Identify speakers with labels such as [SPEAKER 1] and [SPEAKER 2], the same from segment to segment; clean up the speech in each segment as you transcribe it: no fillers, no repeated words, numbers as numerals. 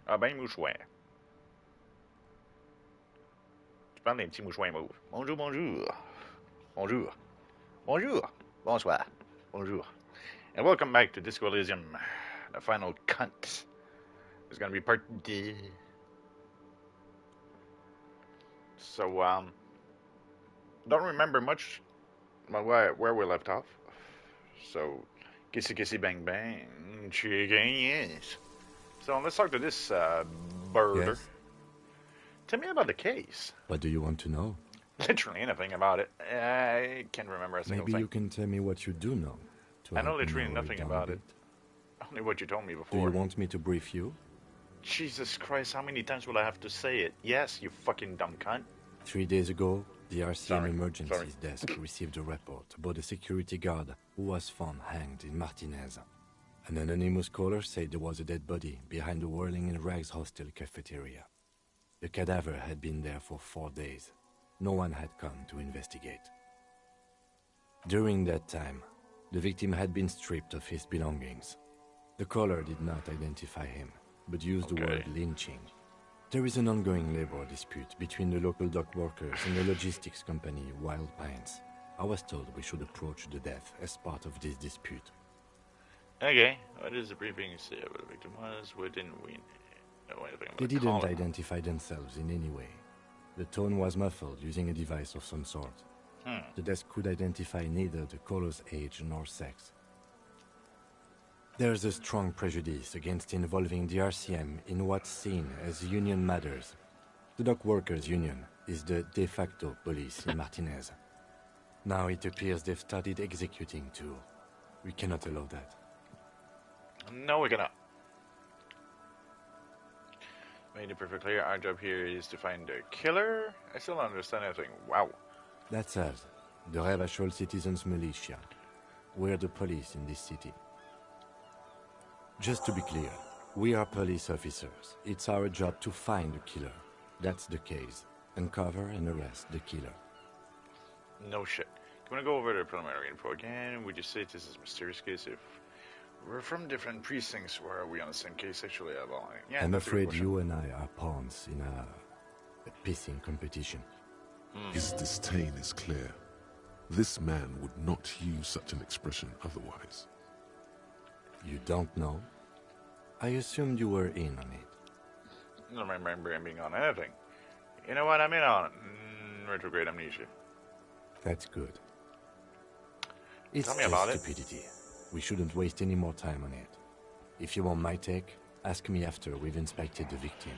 [SPEAKER 1] Ah ben, mouchoir. Tu parles des petits mouchoirs mauves. Bonjour, bonjour. Bonjour. Bonjour. Bonsoir. Bonjour. And welcome back to Disco Elysium. The final cunt. It's gonna be part D. So, don't remember much about where we left off. So, kissy kissy bang bang, chicken, yes. So let's talk to this birder.
[SPEAKER 2] Yes?
[SPEAKER 1] Tell me about the case.
[SPEAKER 2] What do you want to know?
[SPEAKER 1] Literally anything about it. I can't remember a single
[SPEAKER 2] Maybe
[SPEAKER 1] thing.
[SPEAKER 2] you can tell me what you do know.
[SPEAKER 1] I know literally nothing about it. Only what you told me before.
[SPEAKER 2] Do you want me to brief you?
[SPEAKER 1] Jesus Christ, how many times will I have to say it? Yes, you fucking dumb cunt.
[SPEAKER 2] 3 days ago, the RCM Emergencies Desk received a report about a security guard who was found hanged in Martinez. An anonymous caller said there was a dead body behind the Whirling in Rags hostel cafeteria. The cadaver had been there for 4 days. No one had come to investigate. During that time, the victim had been stripped of his belongings. The caller did not identify him, but used the word lynching. There is an ongoing labor dispute between the local dock workers and the logistics company Wild Pines. I was told we should approach the death as part of this dispute.
[SPEAKER 1] Okay, what does the briefing say about the victim was? What didn't we know anything about
[SPEAKER 2] They
[SPEAKER 1] the
[SPEAKER 2] didn't
[SPEAKER 1] caller?
[SPEAKER 2] identify themselves in any way. The tone was muffled using a device of some sort. The desk could identify neither the caller's age nor sex. There's a strong prejudice against involving the RCM in what's seen as union matters. The dock workers' union is the de facto police in Martinez. Now it appears they've started executing too. We cannot allow that.
[SPEAKER 1] No, we cannot. Made it perfectly clear, our job here is to find the killer. I still don't understand anything. Wow.
[SPEAKER 2] That's us, the Revachol Citizens Militia. We're the police in this city. Just to be clear, we are police officers. It's our job to find the killer. That's the case. Uncover and arrest the killer.
[SPEAKER 1] No shit. I'm gonna go over the preliminary info again. Would you say this is a mysterious case if we're from different precincts? Where are we on the same case actually? Yeah,
[SPEAKER 2] I'm
[SPEAKER 1] that's a good
[SPEAKER 2] afraid
[SPEAKER 1] question.
[SPEAKER 2] you and I are pawns in a pissing competition.
[SPEAKER 3] His disdain is clear. This man would not use such an expression otherwise.
[SPEAKER 2] You don't know? I assumed you were in on it.
[SPEAKER 1] I don't remember him being on anything. You know what? I'm in on retrograde amnesia.
[SPEAKER 2] That's good. It's
[SPEAKER 1] Tell me
[SPEAKER 2] just
[SPEAKER 1] about it.
[SPEAKER 2] stupidity. We shouldn't waste any more time on it. If you want my take, ask me after we've inspected the victim.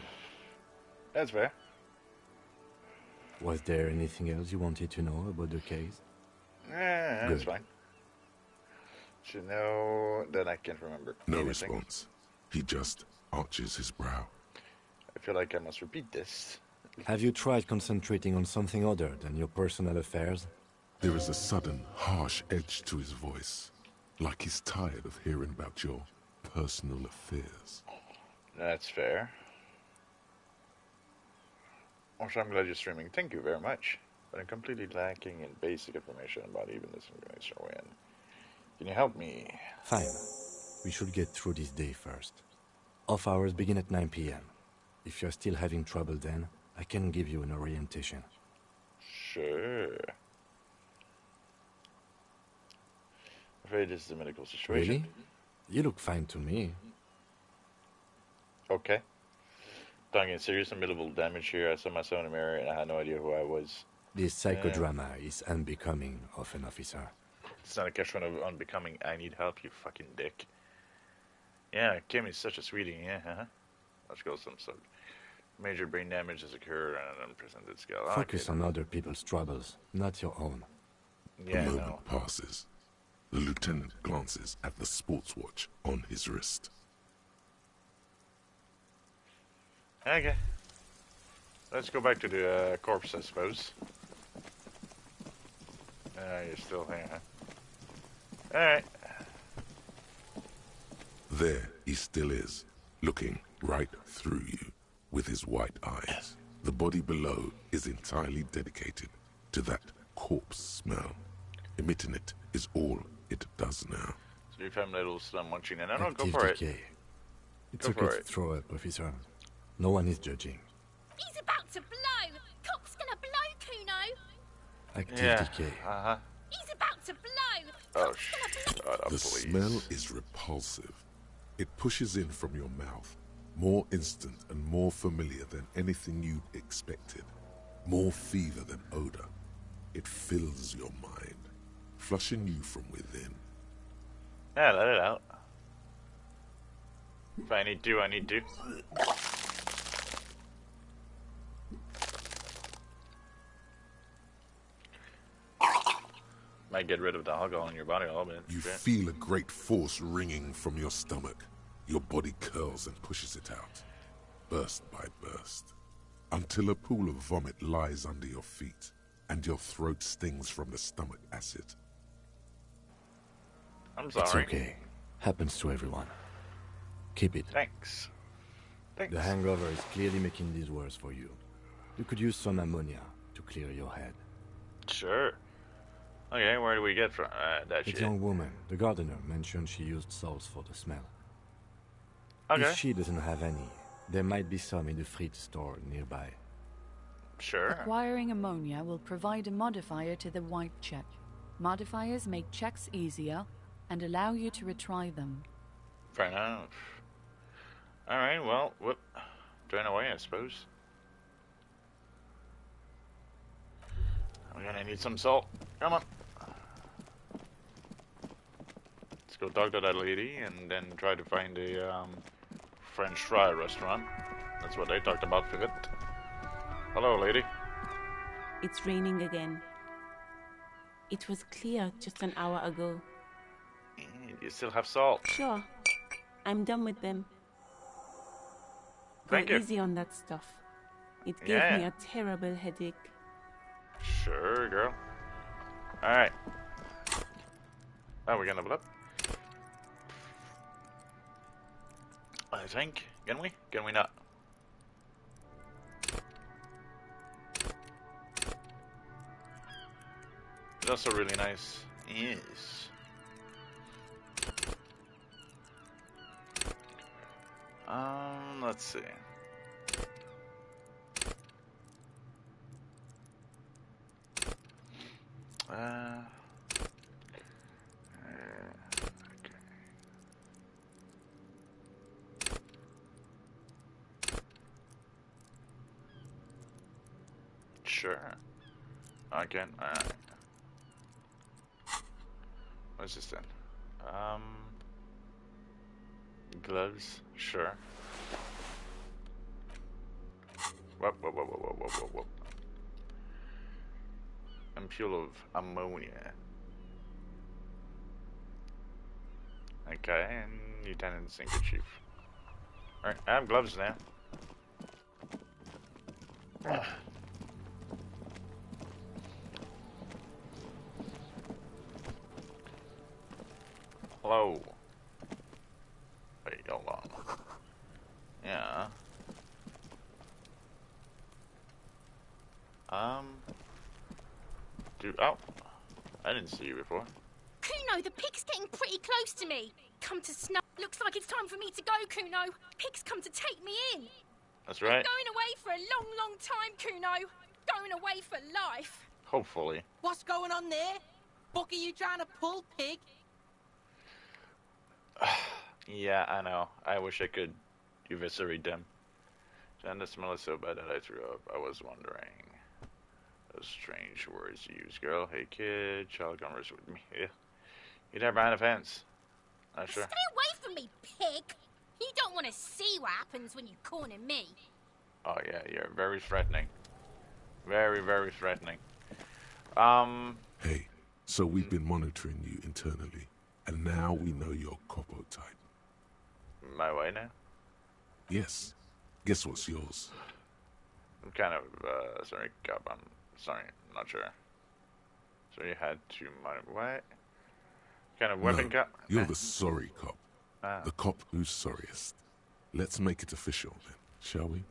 [SPEAKER 1] That's fair.
[SPEAKER 2] Was there anything else you wanted to know about the case?
[SPEAKER 1] Yeah, that's
[SPEAKER 2] Good.
[SPEAKER 1] fine. Should know that I can't remember
[SPEAKER 3] No
[SPEAKER 1] anything.
[SPEAKER 3] response. He just arches his brow.
[SPEAKER 1] I feel like I must repeat this.
[SPEAKER 2] Have you tried concentrating on something other than your personal affairs?
[SPEAKER 3] There is a sudden, harsh edge to his voice, like he's tired of hearing about your personal affairs.
[SPEAKER 1] That's fair. Also, I'm glad you're streaming. Thank you very much. But I'm completely lacking in basic information about even this information. When can you help me?
[SPEAKER 2] Fine. We should get through this day first. Off hours begin at 9 p.m. If you're still having trouble then, I can give you an orientation.
[SPEAKER 1] Sure. Afraid this is a medical situation.
[SPEAKER 2] Really? You look fine to me.
[SPEAKER 1] Okay. Talking serious and minimal damage here. I saw myself in the mirror and I had no idea who I was.
[SPEAKER 2] This psychodrama is unbecoming of an officer.
[SPEAKER 1] It's not a question of unbecoming. I need help, you fucking dick. Yeah, Kimmy's such a sweetie. Yeah, Let's go. Some major brain damage has occurred on an unprecedented scale.
[SPEAKER 2] Focus on other people's troubles, not your own.
[SPEAKER 1] Yeah,
[SPEAKER 3] A
[SPEAKER 1] no.
[SPEAKER 3] moment passes. The lieutenant glances at the sports watch on his wrist.
[SPEAKER 1] Okay. Let's go back to the corpse, I suppose. You're still here, huh? Alright.
[SPEAKER 3] There he still is, looking right through you with his white eyes. The body below is entirely dedicated to that corpse smell. Emitting it is all it does now.
[SPEAKER 1] So you found little slum munching and I don't go for
[SPEAKER 2] Active
[SPEAKER 1] it.
[SPEAKER 2] decay. It's
[SPEAKER 1] Go
[SPEAKER 2] okay
[SPEAKER 1] for
[SPEAKER 2] to
[SPEAKER 1] it.
[SPEAKER 2] throw up, officer. No one is judging.
[SPEAKER 4] He's about to blow! Cock's gonna blow, Kuno!
[SPEAKER 2] Active decay.
[SPEAKER 4] He's about to blow!
[SPEAKER 1] Oh,
[SPEAKER 4] Cock's gonna blow!
[SPEAKER 1] shut up,
[SPEAKER 3] The
[SPEAKER 1] please.
[SPEAKER 3] smell is repulsive. It pushes in from your mouth, more instant and more familiar than anything you'd expected. More fever than odor. It fills your mind, flushing you from within.
[SPEAKER 1] Yeah, let it out. If I need to, I need to. Might get rid of the alcohol in your body a little bit.
[SPEAKER 3] You feel a great force ringing from your stomach. Your body curls and pushes it out, burst by burst, until a pool of vomit lies under your feet, and your throat stings from the stomach acid.
[SPEAKER 1] I'm sorry.
[SPEAKER 2] It's okay. Happens to everyone. Keep it.
[SPEAKER 1] Thanks. Thanks.
[SPEAKER 2] The hangover is clearly making this worse for you. You could use some ammonia to clear your head.
[SPEAKER 1] Sure. Okay, where do we get from that
[SPEAKER 2] The
[SPEAKER 1] shit?
[SPEAKER 2] young woman, the gardener, mentioned she used salts for the smell.
[SPEAKER 1] Okay.
[SPEAKER 2] If she doesn't have any, there might be some in the fridge store nearby.
[SPEAKER 1] Sure.
[SPEAKER 5] Acquiring ammonia will provide a modifier to the wipe check. Modifiers make checks easier and allow you to retry them.
[SPEAKER 1] Fair enough. Alright, well, whoop. Turn away, I suppose. I'm gonna need some salt. Come on. Let's go talk to that lady and then try to find a French fry restaurant. That's what they talked about for it. Hello, lady.
[SPEAKER 6] It's raining again. It was clear just an hour ago.
[SPEAKER 1] You still have salt.
[SPEAKER 6] Sure, I'm done with them.
[SPEAKER 1] Thank
[SPEAKER 6] Go
[SPEAKER 1] you.
[SPEAKER 6] easy on that stuff. It gave me a terrible headache.
[SPEAKER 1] Sure, girl. Alright. Oh, we're gonna blip. I think. Can we? Can we not? It's also really nice. Yes. Let's see. Okay. Sure. I can. What's this then? Gloves. Sure. Whoop, whoop, whoop, whoop, whoop, whoop, whoop. Ampule of ammonia. Okay, and Lieutenant's handkerchief. Alright, I have gloves now. Hello. Wait, hold on. Yeah. Oh, I didn't see you before.
[SPEAKER 4] Kuno, the pig's getting pretty close to me. Come to snuff. Looks like it's time for me to go, Kuno. Pig's come to take me in.
[SPEAKER 1] That's right.
[SPEAKER 4] I'm going away for a long, long time, Kuno. Going away for life.
[SPEAKER 1] Hopefully.
[SPEAKER 7] What's going on there? Fuck are you trying to pull, pig?
[SPEAKER 1] Yeah, I know. I wish I could eviscerate them. And the smell is so bad that I threw up. I was wondering. Those strange words you use, girl. Hey, kid. Child converse with me. Yeah. You'd have behind a fence. Not sure.
[SPEAKER 4] Stay away from me, pig. You don't want to see what happens when you corner me.
[SPEAKER 1] Oh, yeah. You're very threatening. Very, very threatening.
[SPEAKER 3] Hey, so we've been monitoring you internally, and now we know your Copo type.
[SPEAKER 1] My way now?
[SPEAKER 3] Yes. Guess what's yours?
[SPEAKER 1] I'm kind of, sorry, Cop. I'm sorry. I'm not sure. So you had to monitor. What? Kind of weapon
[SPEAKER 3] No,
[SPEAKER 1] cop?
[SPEAKER 3] you're the sorry cop.
[SPEAKER 1] Ah.
[SPEAKER 3] The cop who's sorriest. Let's make it official then, shall we?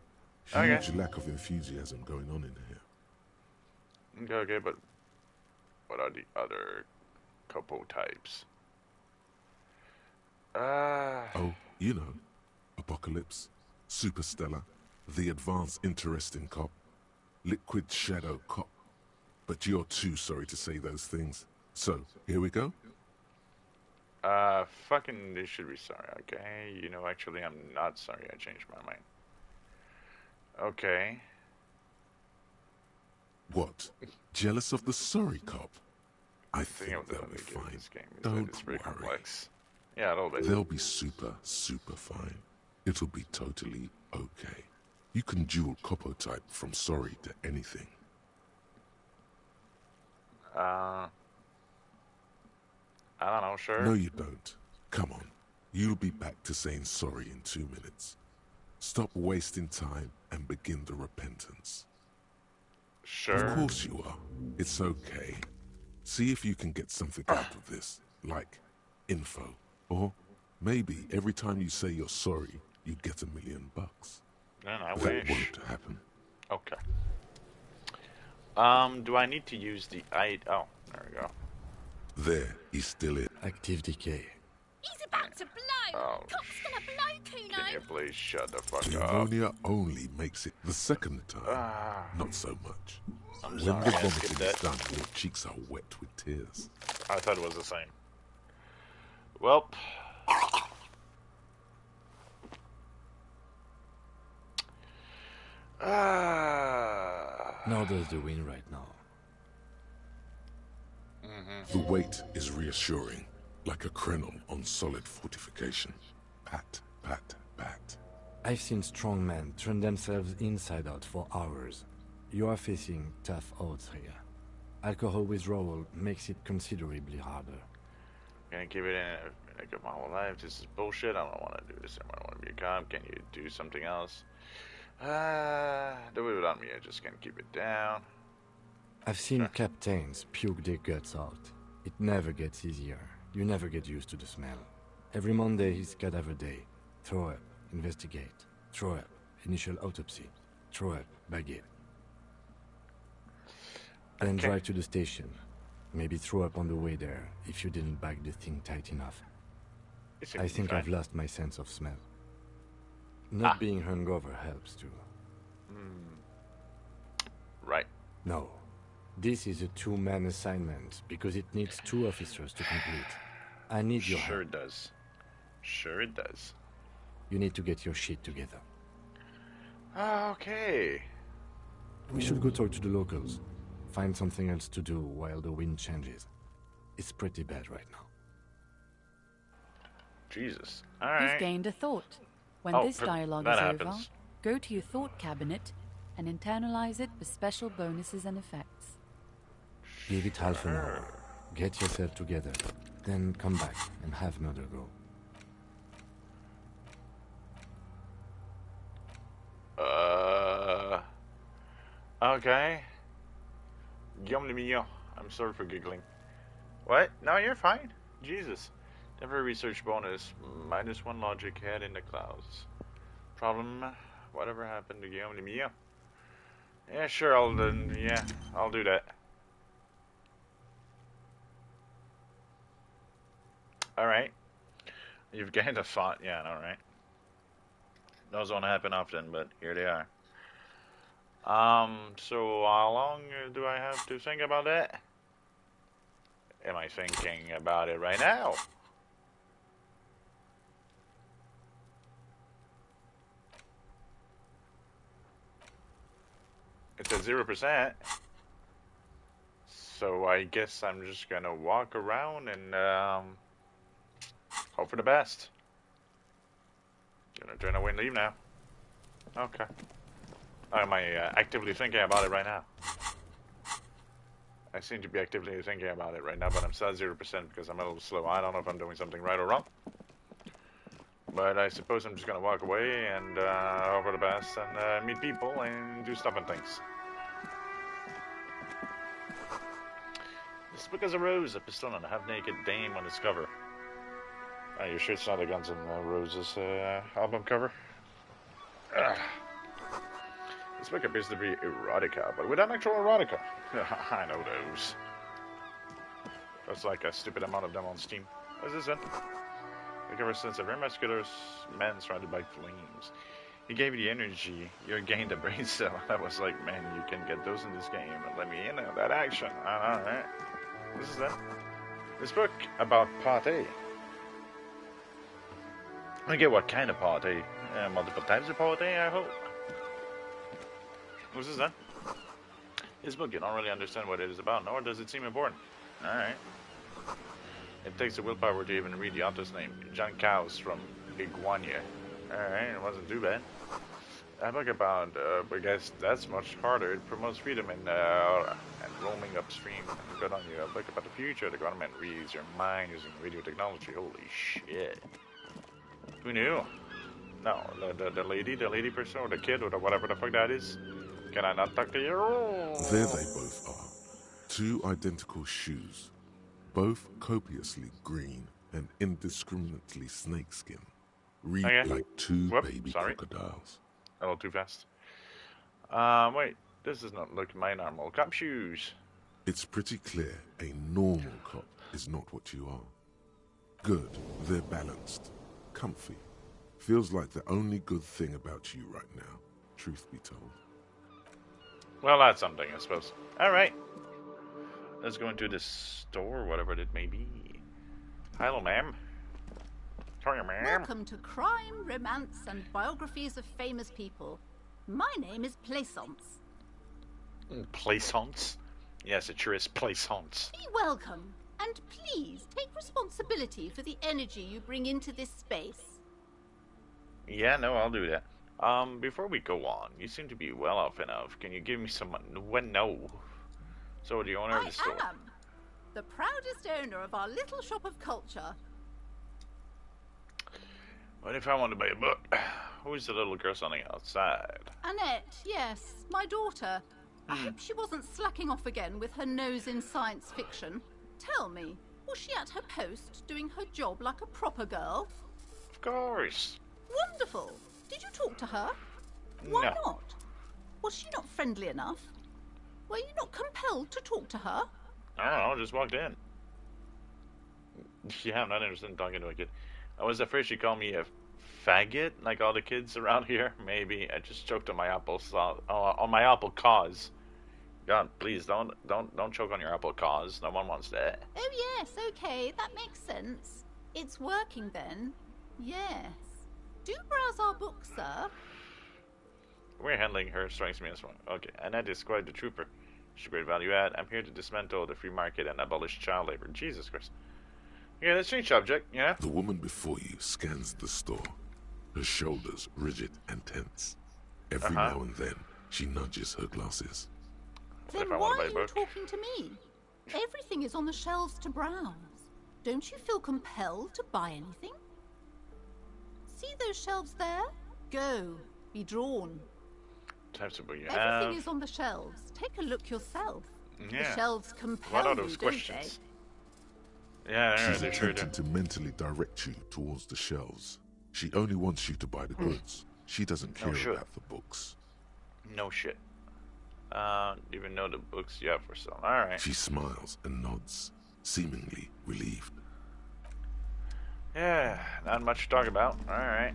[SPEAKER 1] Okay.
[SPEAKER 3] Huge lack of enthusiasm going on in here.
[SPEAKER 1] Okay, but what are the other couple types?
[SPEAKER 3] Oh, you know, Apocalypse, Superstellar, the advanced interesting cop, liquid shadow cop. But you're too sorry to say those things. So, here we go?
[SPEAKER 1] Fucking, they should be sorry, okay? You know, actually, I'm not sorry. I changed my mind. Okay.
[SPEAKER 3] What? Jealous of the sorry cop? I think
[SPEAKER 1] of
[SPEAKER 3] they'll be fine.
[SPEAKER 1] This game is
[SPEAKER 3] Don't
[SPEAKER 1] it's very
[SPEAKER 3] worry.
[SPEAKER 1] complex. Yeah, a little bit.
[SPEAKER 3] They'll be super, super fine. It'll be totally okay. You can dual copo type from sorry to anything.
[SPEAKER 1] I don't know, sure.
[SPEAKER 3] No, you don't. Come on. You'll be back to saying sorry in 2 minutes. Stop wasting time and begin the repentance.
[SPEAKER 1] Sure.
[SPEAKER 3] Of course you are. It's okay. See if you can get something out of this, like info. Or maybe every time you say you're sorry, you get $1 million.
[SPEAKER 1] Man, I
[SPEAKER 3] that
[SPEAKER 1] wish.
[SPEAKER 3] won't happen.
[SPEAKER 1] Okay. Do I need to use the Oh, there we go.
[SPEAKER 3] There, he's still in.
[SPEAKER 2] Active decay.
[SPEAKER 4] He's about to blow.
[SPEAKER 1] Oh,
[SPEAKER 4] Cop's gonna blow, Kuno.
[SPEAKER 1] Can you please shut the fuck up?
[SPEAKER 3] Pneumonia only makes it the second time. Not so much.
[SPEAKER 1] I'm
[SPEAKER 3] When
[SPEAKER 1] sorry,
[SPEAKER 3] the
[SPEAKER 1] I
[SPEAKER 3] vomiting
[SPEAKER 1] skipped
[SPEAKER 3] is
[SPEAKER 1] that.
[SPEAKER 3] done, your cheeks are wet with tears.
[SPEAKER 1] I thought it was the same. Well.
[SPEAKER 2] Now does the win right now.
[SPEAKER 3] The weight is reassuring, like a crenel on solid fortification. Pat, pat, pat.
[SPEAKER 2] I've seen strong men turn themselves inside out for hours. You are facing tough odds here. Alcohol withdrawal makes it considerably harder.
[SPEAKER 1] Gonna keep it in like my whole life. This is bullshit. I don't want to do this. I don't want to be a cop. Can you do something else? Do it without me. I just can't keep it down.
[SPEAKER 2] I've seen captains puke their guts out. It never gets easier. You never get used to the smell. Every Monday is cadaver day. Throw up, investigate. Throw up, initial autopsy. Throw up, bag it. Then drive to the station. Maybe throw up on the way there if you didn't bag the thing tight enough. I think I've lost my sense of smell. Not being hungover helps too.
[SPEAKER 1] Right.
[SPEAKER 2] No. This is a two-man assignment because it needs 2 officers to complete. I need your help.
[SPEAKER 1] Sure it does. Sure it does.
[SPEAKER 2] You need to get your shit together.
[SPEAKER 1] Okay.
[SPEAKER 2] We should go talk to the locals. Find something else to do while the wind changes. It's pretty bad right now.
[SPEAKER 1] Jesus. All right.
[SPEAKER 5] You've gained a thought. When
[SPEAKER 1] Oh,
[SPEAKER 5] this dialogue
[SPEAKER 1] that
[SPEAKER 5] is
[SPEAKER 1] happens.
[SPEAKER 5] over, go to your thought cabinet and internalize it with special bonuses and effects.
[SPEAKER 2] Give it half an hour. Get yourself together. Then come back and have another go.
[SPEAKER 1] Okay. Guillaume le Million. I'm sorry for giggling. What? No, you're fine. Jesus. Temporary research bonus. -1 logic head in the clouds. Problem. Whatever happened to Guillaume le Million? Yeah, sure, I'll do that. Alright. You've gained a thought. Yeah, alright. Those don't happen often, but here they are. So how long do I have to think about that? Am I thinking about it right now? It's at 0%. So I guess I'm just gonna walk around and hope for the best. Gonna turn away and leave now. Okay. Am I actively thinking about it right now? I seem to be actively thinking about it right now, but I'm still at 0% because I'm a little slow. I don't know if I'm doing something right or wrong. But I suppose I'm just gonna walk away and hope for the best and meet people and do stuff and things. This book has a rose, a pistol, and a half-naked dame on its cover. Are you sure it's not a Guns N' Roses album cover? Ugh. This book appears to be erotica, but without actual erotica. I know those. That's like a stupid amount of them on Steam. What is this then? The cover sends a very muscular man surrounded by flames. He gave you the energy. You gained a brain cell. I was like, man, you can get those in this game. Let me in on that action. Alright. This is that. This book about party. I get what kind of party. Multiple types of party, I hope. What's this then? This book, you don't really understand what it is about, nor does it seem important. Alright. It takes the willpower to even read the author's name. John Cowes from Iguania. Alright, it wasn't too bad. A book about, I guess that's much harder. It promotes freedom and roaming upstream. Good on you. A book about the future. The government reads your mind using radio technology. Holy shit. Who knew? No, the lady person, or the kid, or whatever the fuck that is. Can I not talk to you?
[SPEAKER 3] There they both are. Two identical shoes. Both copiously green and indiscriminately snakeskin. Read like two baby crocodiles.
[SPEAKER 1] A little too fast. Wait. This does not look my normal cop shoes.
[SPEAKER 3] It's pretty clear a normal cop is not what you are. Good. They're balanced. Comfy. Feels like the only good thing about you right now, truth be told.
[SPEAKER 1] Well, that's something, I suppose. Alright. Let's go into this store, whatever it may be. Hello, ma'am. Sorry, ma'am.
[SPEAKER 8] Welcome to Crime, Romance, and Biographies of Famous People. My name is Plaisance.
[SPEAKER 1] Plaisance? Yes, it sure is Plaisance.
[SPEAKER 8] Be welcome, and please take responsibility for the energy you bring into this space.
[SPEAKER 1] Yeah, no, I'll do that. Before we go on, you seem to be well off enough. Can you give me some... No. So, the owner of the store?
[SPEAKER 8] I am the proudest owner of our little shop of culture.
[SPEAKER 1] What if I want to buy a book? Who's the little girl standing outside?
[SPEAKER 8] Annette, yes, my daughter. I hope she wasn't slacking off again with her nose in science fiction. Tell me, was she at her post doing her job like a proper girl?
[SPEAKER 1] Of course.
[SPEAKER 8] Wonderful. Did you talk to her? Why
[SPEAKER 1] No.
[SPEAKER 8] not? Was she not friendly enough? Were you not compelled to talk to her?
[SPEAKER 1] I don't know, just walked in. Yeah, I'm not interested in talking to a kid. I was afraid she'd call me a faggot, like all the kids around here. Maybe. I just choked on my apple cause. God, please don't choke on your apple cause. No one wants that.
[SPEAKER 8] Oh yes, okay, that makes sense. It's working then. Yes. Do browse our books, sir.
[SPEAKER 1] We're handling her strikes me as one. Okay, Annette is quite the trooper. She's a great value add. I'm here to dismantle the free market and abolish child labor. Jesus Christ. Yeah, let's change subject, yeah?
[SPEAKER 3] The woman before you scans the store, her shoulders rigid and tense. Every now and then, she nudges her glasses.
[SPEAKER 8] Then why are you talking to me? Everything is on the shelves to browse. Don't you feel compelled to buy anything? See those shelves there? Go. Be drawn.
[SPEAKER 1] Types of book you
[SPEAKER 8] Everything is on the shelves. Take a look yourself.
[SPEAKER 1] Yeah.
[SPEAKER 8] The shelves compel
[SPEAKER 1] What are
[SPEAKER 8] you,
[SPEAKER 1] those
[SPEAKER 8] don't
[SPEAKER 1] questions? Yeah,
[SPEAKER 3] She's
[SPEAKER 1] they sure do.
[SPEAKER 3] attempting to mentally direct you towards the shelves. She only wants you to buy the goods. She doesn't care about the books.
[SPEAKER 1] No shit. Even know the books you have for sale. Alright.
[SPEAKER 3] She smiles and nods, seemingly relieved.
[SPEAKER 1] Yeah, not much to talk about. Alright.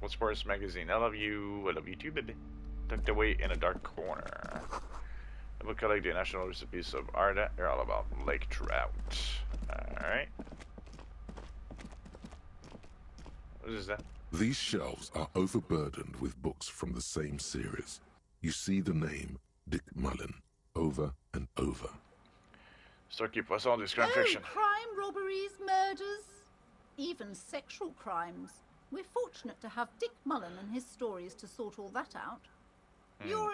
[SPEAKER 1] What's Sports Magazine? I love you too, baby. Tucked away in a dark corner. The book collect the national recipes of Arda. They're all about lake trout. Alright. What is that?
[SPEAKER 3] These shelves are overburdened with books from the same series. You see the name Dick Mullen over and over.
[SPEAKER 1] Storekeeper, what's all this crime fiction?
[SPEAKER 8] Crime, robberies, murders, even sexual crimes. We're fortunate to have Dick Mullen and his stories to sort all that out. You're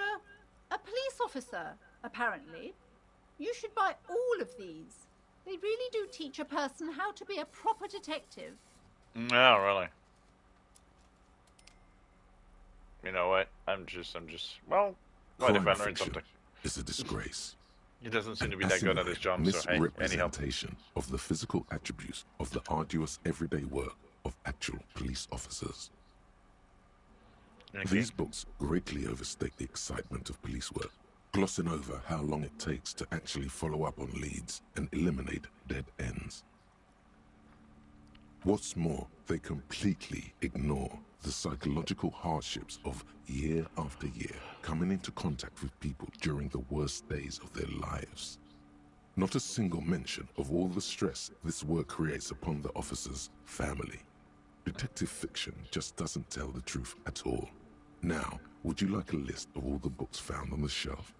[SPEAKER 8] a police officer, apparently. You should buy all of these. They really do teach a person how to be a proper detective.
[SPEAKER 1] No, really. You know what? I'm just, well, what if I learned something?
[SPEAKER 3] It's a disgrace.
[SPEAKER 1] He doesn't seem to be that good at his job, so hey, any help?
[SPEAKER 3] Misrepresentation of the physical attributes of the arduous everyday work of actual police officers.
[SPEAKER 1] Okay.
[SPEAKER 3] These books greatly overstate the excitement of police work, glossing over how long it takes to actually follow up on leads and eliminate dead ends. What's more, they completely ignore the psychological hardships of year after year coming into contact with people during the worst days of their lives. Not a single mention of all the stress this work creates upon the officer's family. Detective fiction just doesn't tell the truth at all. Now, would you like a list of all the books found on the shelf?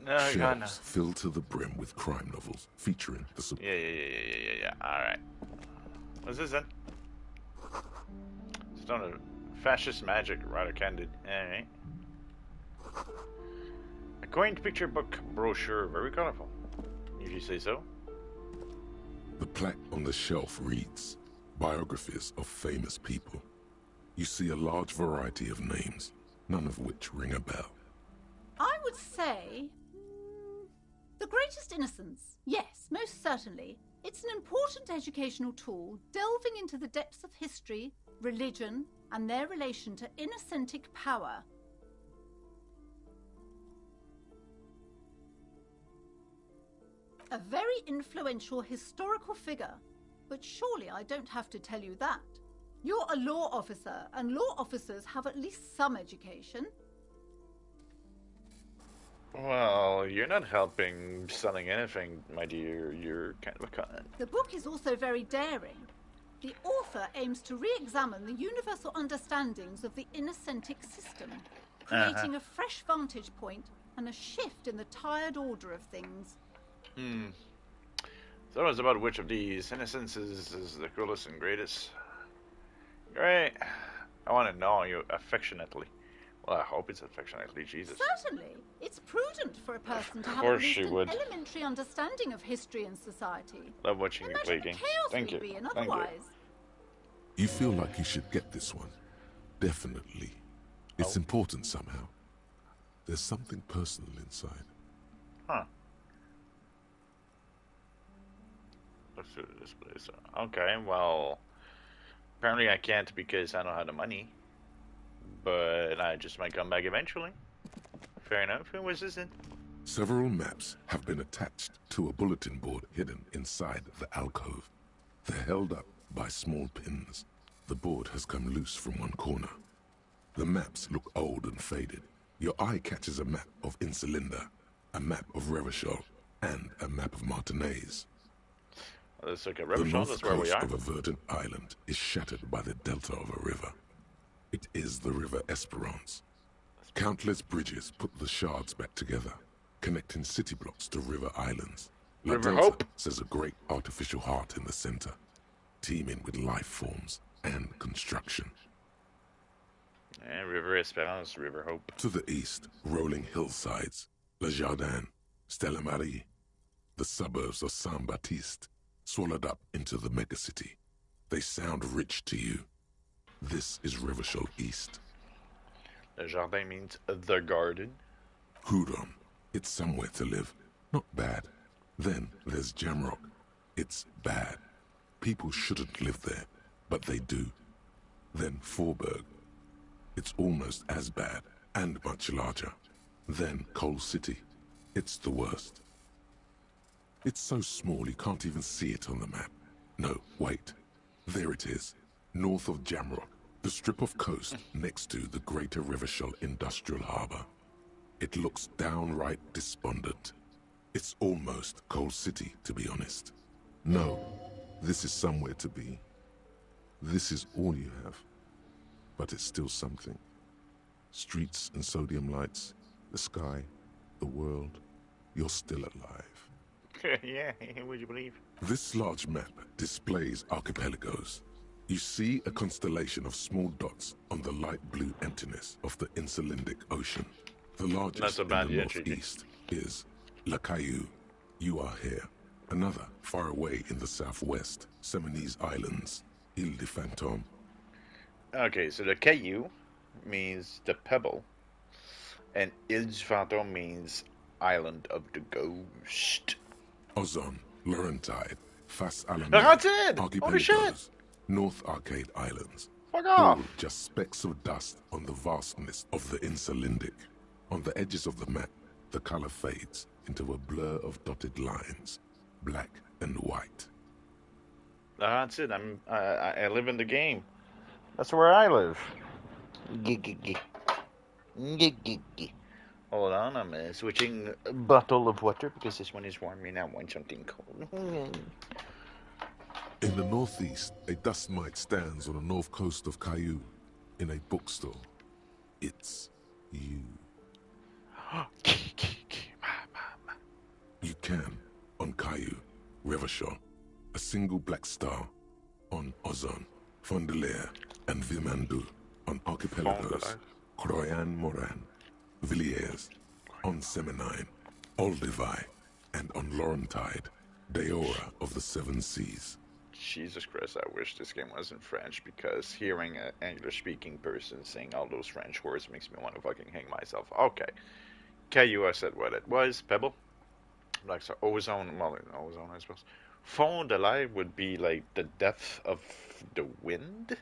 [SPEAKER 1] No,
[SPEAKER 3] Shelves filled to the brim with crime novels featuring the...
[SPEAKER 1] Yeah. Alright. What's this then? Stone of Fascist Magic, rather candid. Alright. A quaint picture book brochure, very colorful, if you say so.
[SPEAKER 3] The plaque on the shelf reads, Biographies of Famous People. You see a large variety of names, none of which ring a bell.
[SPEAKER 8] I would say... The Greatest Innocence. Yes, most certainly. It's an important educational tool, delving into the depths of history, religion, and their relation to innocentic power. A very influential historical figure. But surely I don't have to tell you that. You're a law officer, and law officers have at least some education.
[SPEAKER 1] Well, you're not helping selling anything, my dear. You're kind of a con.
[SPEAKER 8] The book is also very daring. The author aims to re-examine the universal understandings of the innocentic system, creating a fresh vantage point and a shift in the tired order of things.
[SPEAKER 1] So it's about which of these innocence is the coolest and greatest. Great. I want to know you affectionately. Well, I hope it's affectionately, Jesus.
[SPEAKER 8] Certainly. It's prudent for a person to have at least an elementary understanding of history and society.
[SPEAKER 1] Love watching you play games. Thank you.
[SPEAKER 3] You feel like you should get this one. Definitely. It's important somehow. There's something personal inside.
[SPEAKER 1] Huh. Let's do this place. Okay, well... Apparently I can't because I don't have the money. But I just might come back eventually. Fair enough. Who was this in?
[SPEAKER 3] Several maps have been attached to a bulletin board hidden inside the alcove. They're held up by small pins. The board has come loose from one corner. The maps look old and faded. Your eye catches a map of Insulinda, a map of Revachol, and a map of Martinez.
[SPEAKER 1] Let's look at
[SPEAKER 3] The
[SPEAKER 1] Revachol.
[SPEAKER 3] north
[SPEAKER 1] That's where we
[SPEAKER 3] coast
[SPEAKER 1] are.
[SPEAKER 3] of a verdant island is shattered by the delta of a river. It is the River Esperance. Countless bridges put the shards back together, connecting city blocks to river islands. La
[SPEAKER 1] River
[SPEAKER 3] Delta
[SPEAKER 1] Hope.
[SPEAKER 3] says a great artificial heart in the center, teeming with life forms and construction.
[SPEAKER 1] Yeah, River Esperance, River Hope.
[SPEAKER 3] To the east, rolling hillsides, Le Jardin, Stella Marie, the suburbs of Saint-Baptiste, swallowed up into the megacity. They sound rich to you. This is Revachol East.
[SPEAKER 1] Le Jardin means the garden.
[SPEAKER 3] Hudon, it's somewhere to live. Not bad. Then there's Jamrock. It's bad. People shouldn't live there, but they do. Then Forberg. It's almost as bad, and much larger. Then Coal City. It's the worst. It's so small you can't even see it on the map. No, wait. There it is. North of Jamrock, the strip of coast next to the Greater Revachol Industrial Harbor. It looks downright despondent. It's almost Coal City, to be honest. No, this is somewhere to be. This is all you have. But it's still something. Streets and sodium lights, the sky, the world. You're still alive.
[SPEAKER 1] Yeah, would you believe?
[SPEAKER 3] This large map displays archipelagos. You see a constellation of small dots on the light blue emptiness of the Insulindic Ocean. The largest in the northeast is La Caillou. You are here. Another, far away in the southwest, Seminese Islands, Ile de Fantôme.
[SPEAKER 1] Okay, so the Caillou means the pebble, and Ile du Fantôme means island of the ghost.
[SPEAKER 3] Ozon, Laurentide, Fas Alameda,
[SPEAKER 1] Laurentide! Holy shit!
[SPEAKER 3] Archipelagos, North Arcade Islands.
[SPEAKER 1] Fuck off!
[SPEAKER 3] All just specks of dust on the vastness of the Insulindic. On the edges of the map, the color fades into a blur of dotted lines, black and white.
[SPEAKER 1] That's it. I live in the game. That's where I live. Hold on, I'm switching a bottle of water because this one is warm and I want something cold.
[SPEAKER 3] In the northeast, a dust mite stands on the north coast of Caillou in a bookstore. It's you. You can, on Caillou, Revachon, a single black star, on Ozon, Fondelier, and Vimandu, on archipelagos, Croyan Moran, Villiers, on Seminine, Olduvai, and on Laurentide, Deora of the Seven Seas.
[SPEAKER 1] Jesus Christ, I wish this game wasn't French, because hearing an English-speaking person saying all those French words makes me want to fucking hang myself. Okay. Caillou, I said what it was. Pebble? Like, so ozone, well, ozone, I suppose. Fond de l'air would be like the depth of the wind,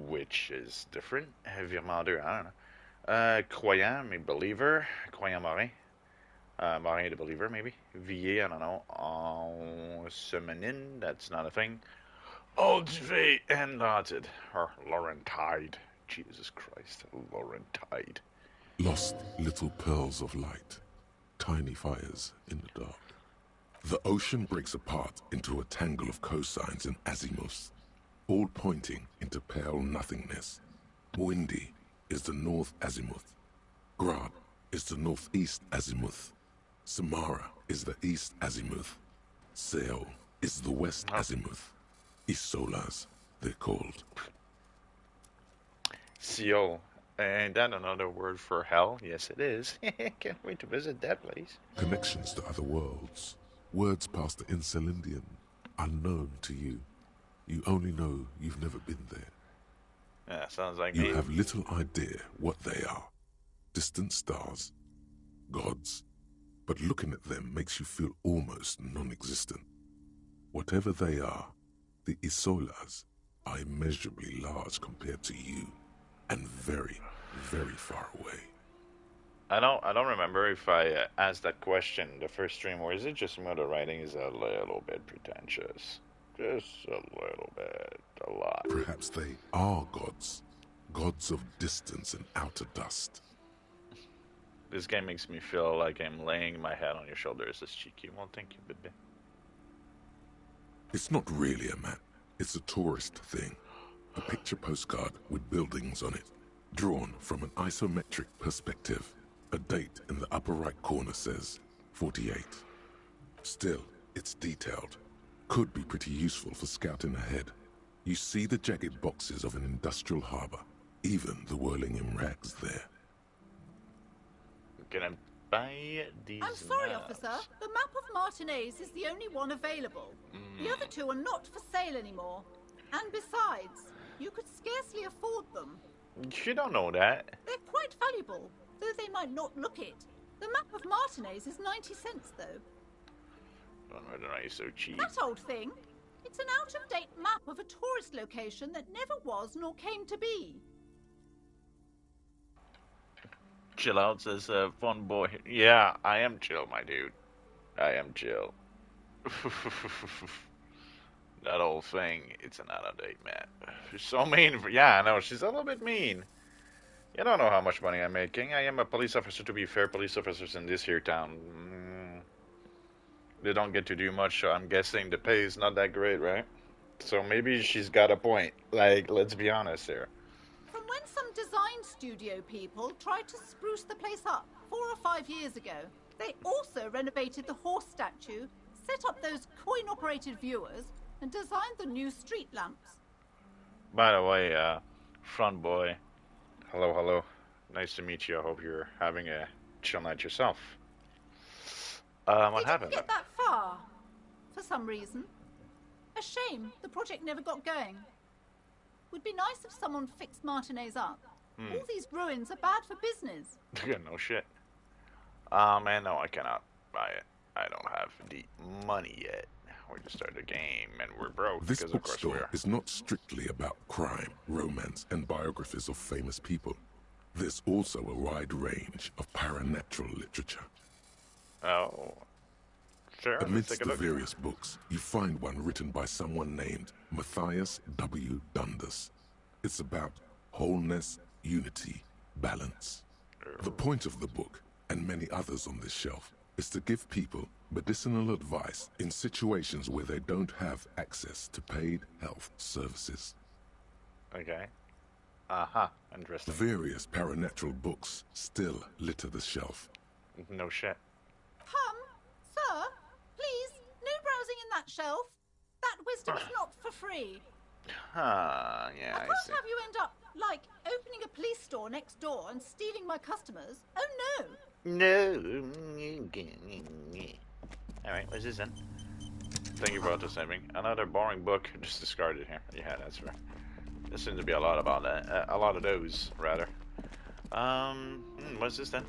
[SPEAKER 1] which is different. Viremandeur, I don't know. Croyant, maybe believer. Croyant Morin. Morin the believer, maybe. Villiers, I don't know. Semenin, that's not a thing. Olduvai and Laurentide. Or Laurentide. Jesus Christ, Laurentide.
[SPEAKER 3] Lost little pearls of light. Tiny fires in the dark. The ocean breaks apart into a tangle of cosigns and azimuths, all pointing into pale nothingness. Windy is the north azimuth. Grad is the northeast azimuth. Samara is the east azimuth. Seol is the west azimuth. Isolas, they're called.
[SPEAKER 1] Seol. Ain't that another word for hell? Yes, it is. Can't wait to visit that place.
[SPEAKER 3] Connections to other worlds. Words past the Incelindian. Unknown to you. You only know you've never been there.
[SPEAKER 1] Yeah, sounds like
[SPEAKER 3] you have little idea what they are. Distant stars. Gods. But looking at them makes you feel almost non-existent. Whatever they are, the Isolas are immeasurably large compared to you. And very, very far away.
[SPEAKER 1] I don't remember if I asked that question the first stream, or is it just me the writing is a little bit pretentious? Just a little bit, a lot.
[SPEAKER 3] Perhaps they are gods. Gods of distance and outer dust.
[SPEAKER 1] This game makes me feel like I'm laying my head on your shoulder. It's just cheeky. Well, thank you, baby.
[SPEAKER 3] It's not really a map. It's a tourist thing. A picture postcard with buildings on it, drawn from an isometric perspective. A date in the upper right corner says 48. Still, it's detailed. Could be pretty useful for scouting ahead. You see the jagged boxes of an industrial harbor, even the whirling in rags there.
[SPEAKER 1] Can I buy these
[SPEAKER 8] I'm sorry,
[SPEAKER 1] maps?
[SPEAKER 8] officer. The map of Martinez is the only one available. The other two are not for sale anymore. And besides, you could scarcely afford them.
[SPEAKER 1] You don't know that.
[SPEAKER 8] They're quite valuable, though they might not look it. The map of Martinez is 90 cents, though.
[SPEAKER 1] Don't know why you're so cheap.
[SPEAKER 8] That old thing. It's an out-of-date map of a tourist location that never was nor came to be.
[SPEAKER 1] Chill out, says fun boy. Yeah, I am chill, my dude. I am chill. That old thing, it's an out-of-date map. She's so mean. Yeah, I know, she's a little bit mean. You don't know how much money I'm making. I am a police officer, to be fair. Police officers in this here town, they don't get to do much, so I'm guessing the pay is not that great, right? So maybe she's got a point. Like, let's be honest here.
[SPEAKER 8] From when some design studio people tried to spruce the place up 4 or 5 years ago, they also renovated the horse statue, set up those coin-operated viewers, and designed the new street lamps.
[SPEAKER 1] By the way, front boy, hello. Nice to meet you. I hope you're having a chill night yourself. What happened?
[SPEAKER 8] Didn't get that far, for some reason. A shame the project never got going. Would be nice if someone fixed Martinez up. All these ruins are bad for business.
[SPEAKER 1] No shit. Man, no, I cannot buy it. I don't have the money yet. We just started a game and we're broke.
[SPEAKER 3] This
[SPEAKER 1] because of course we
[SPEAKER 3] bookstore
[SPEAKER 1] are.
[SPEAKER 3] is not strictly about crime, romance, and biographies of famous people. There's also a wide range of paranatural literature.
[SPEAKER 1] Oh. Sure, let's
[SPEAKER 3] Amidst
[SPEAKER 1] take a
[SPEAKER 3] the
[SPEAKER 1] look.
[SPEAKER 3] various books, you find one written by someone named Matthias W. Dundas. It's about wholeness, unity, balance. The point of the book, and many others on this shelf, is to give people medicinal advice in situations where they don't have access to paid health services.
[SPEAKER 1] Okay. Interesting.
[SPEAKER 3] Various paranatural books still litter the shelf.
[SPEAKER 1] No shit.
[SPEAKER 8] Sir, please, no browsing in that shelf. That wisdom is not for free.
[SPEAKER 1] Yeah,
[SPEAKER 8] I
[SPEAKER 1] I
[SPEAKER 8] can't
[SPEAKER 1] see.
[SPEAKER 8] have you end up, like, opening a police store next door and stealing my customers. Oh, no.
[SPEAKER 1] No. Alright, what's this then? Thank you for auto-saving. Another boring book. Just discarded here. Yeah, that's fair. There seems to be a lot about that. A lot of those, rather. What's this then?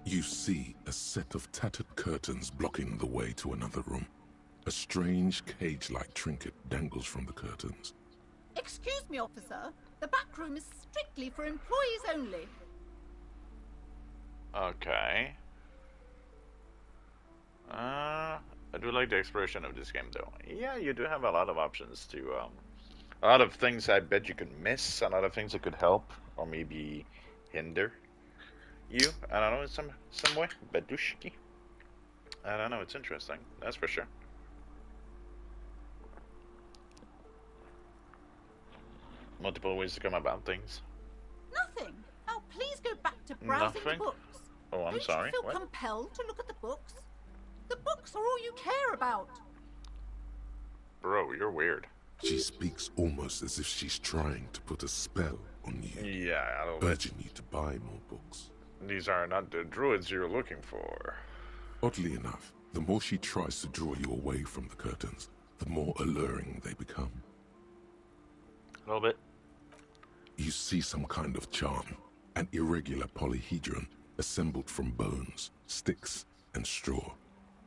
[SPEAKER 3] You see a set of tattered curtains blocking the way to another room. A strange cage-like trinket dangles from the curtains.
[SPEAKER 8] Excuse me, officer. The back room is strictly for employees only.
[SPEAKER 1] Okay. I do like the exploration of this game, though. Yeah, you do have a lot of options to, a lot of things I bet you could miss, a lot of things that could help, or maybe hinder you. I don't know, in some way. Bedushki. I don't know, it's interesting. That's for sure. Multiple ways to come about things.
[SPEAKER 8] Nothing. Now, please go back to browsing
[SPEAKER 1] Nothing?
[SPEAKER 8] the books.
[SPEAKER 1] Oh, I'm
[SPEAKER 8] Don't
[SPEAKER 1] sorry.
[SPEAKER 8] you feel
[SPEAKER 1] What?
[SPEAKER 8] compelled to look at the books? The books are all you care about.
[SPEAKER 1] Bro, you're weird.
[SPEAKER 3] She speaks almost as if she's trying to put a spell on you,
[SPEAKER 1] Yeah, I don't know.
[SPEAKER 3] urging you to buy more books.
[SPEAKER 1] These are not the druids you're looking for.
[SPEAKER 3] Oddly enough, the more she tries to draw you away from the curtains, the more alluring they become.
[SPEAKER 1] A little bit.
[SPEAKER 3] You see some kind of charm, an irregular polyhedron assembled from bones, sticks, and straw.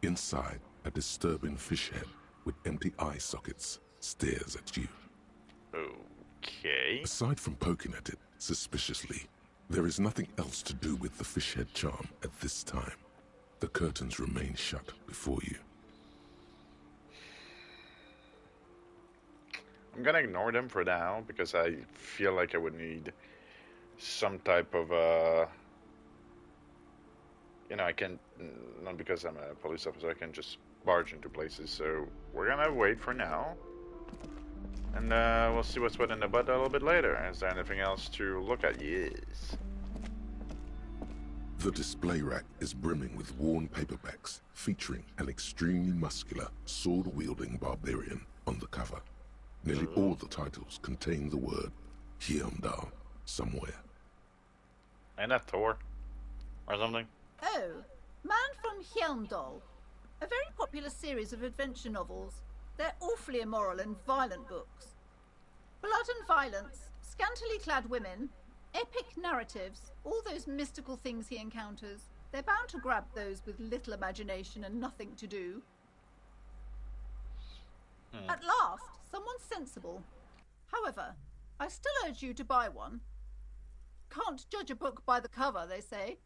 [SPEAKER 3] Inside, a disturbing fish head with empty eye sockets stares at you.
[SPEAKER 1] Okay.
[SPEAKER 3] Aside from poking at it suspiciously, there is nothing else to do with the fish head charm at this time. The curtains remain shut before you.
[SPEAKER 1] I'm gonna ignore them for now because I feel like I would need some type of I can not because I'm a police officer, I can just barge into places. So we're gonna wait for now, and we'll see what's what in the butt a little bit later. Is there anything else to look at? Yes.
[SPEAKER 3] The display rack is brimming with worn paperbacks featuring an extremely muscular, sword-wielding barbarian on the cover. Nearly all the titles contain the word Heimdall somewhere.
[SPEAKER 1] Ain't that Thor or something?
[SPEAKER 8] Oh, Man from Heimdall. A very popular series of adventure novels. They're awfully immoral and violent books. Blood and violence, scantily clad women, epic narratives, all those mystical things he encounters. They're bound to grab those with little imagination and nothing to do. At last, someone sensible. However, I still urge you to buy one. Can't judge a book by the cover, they say.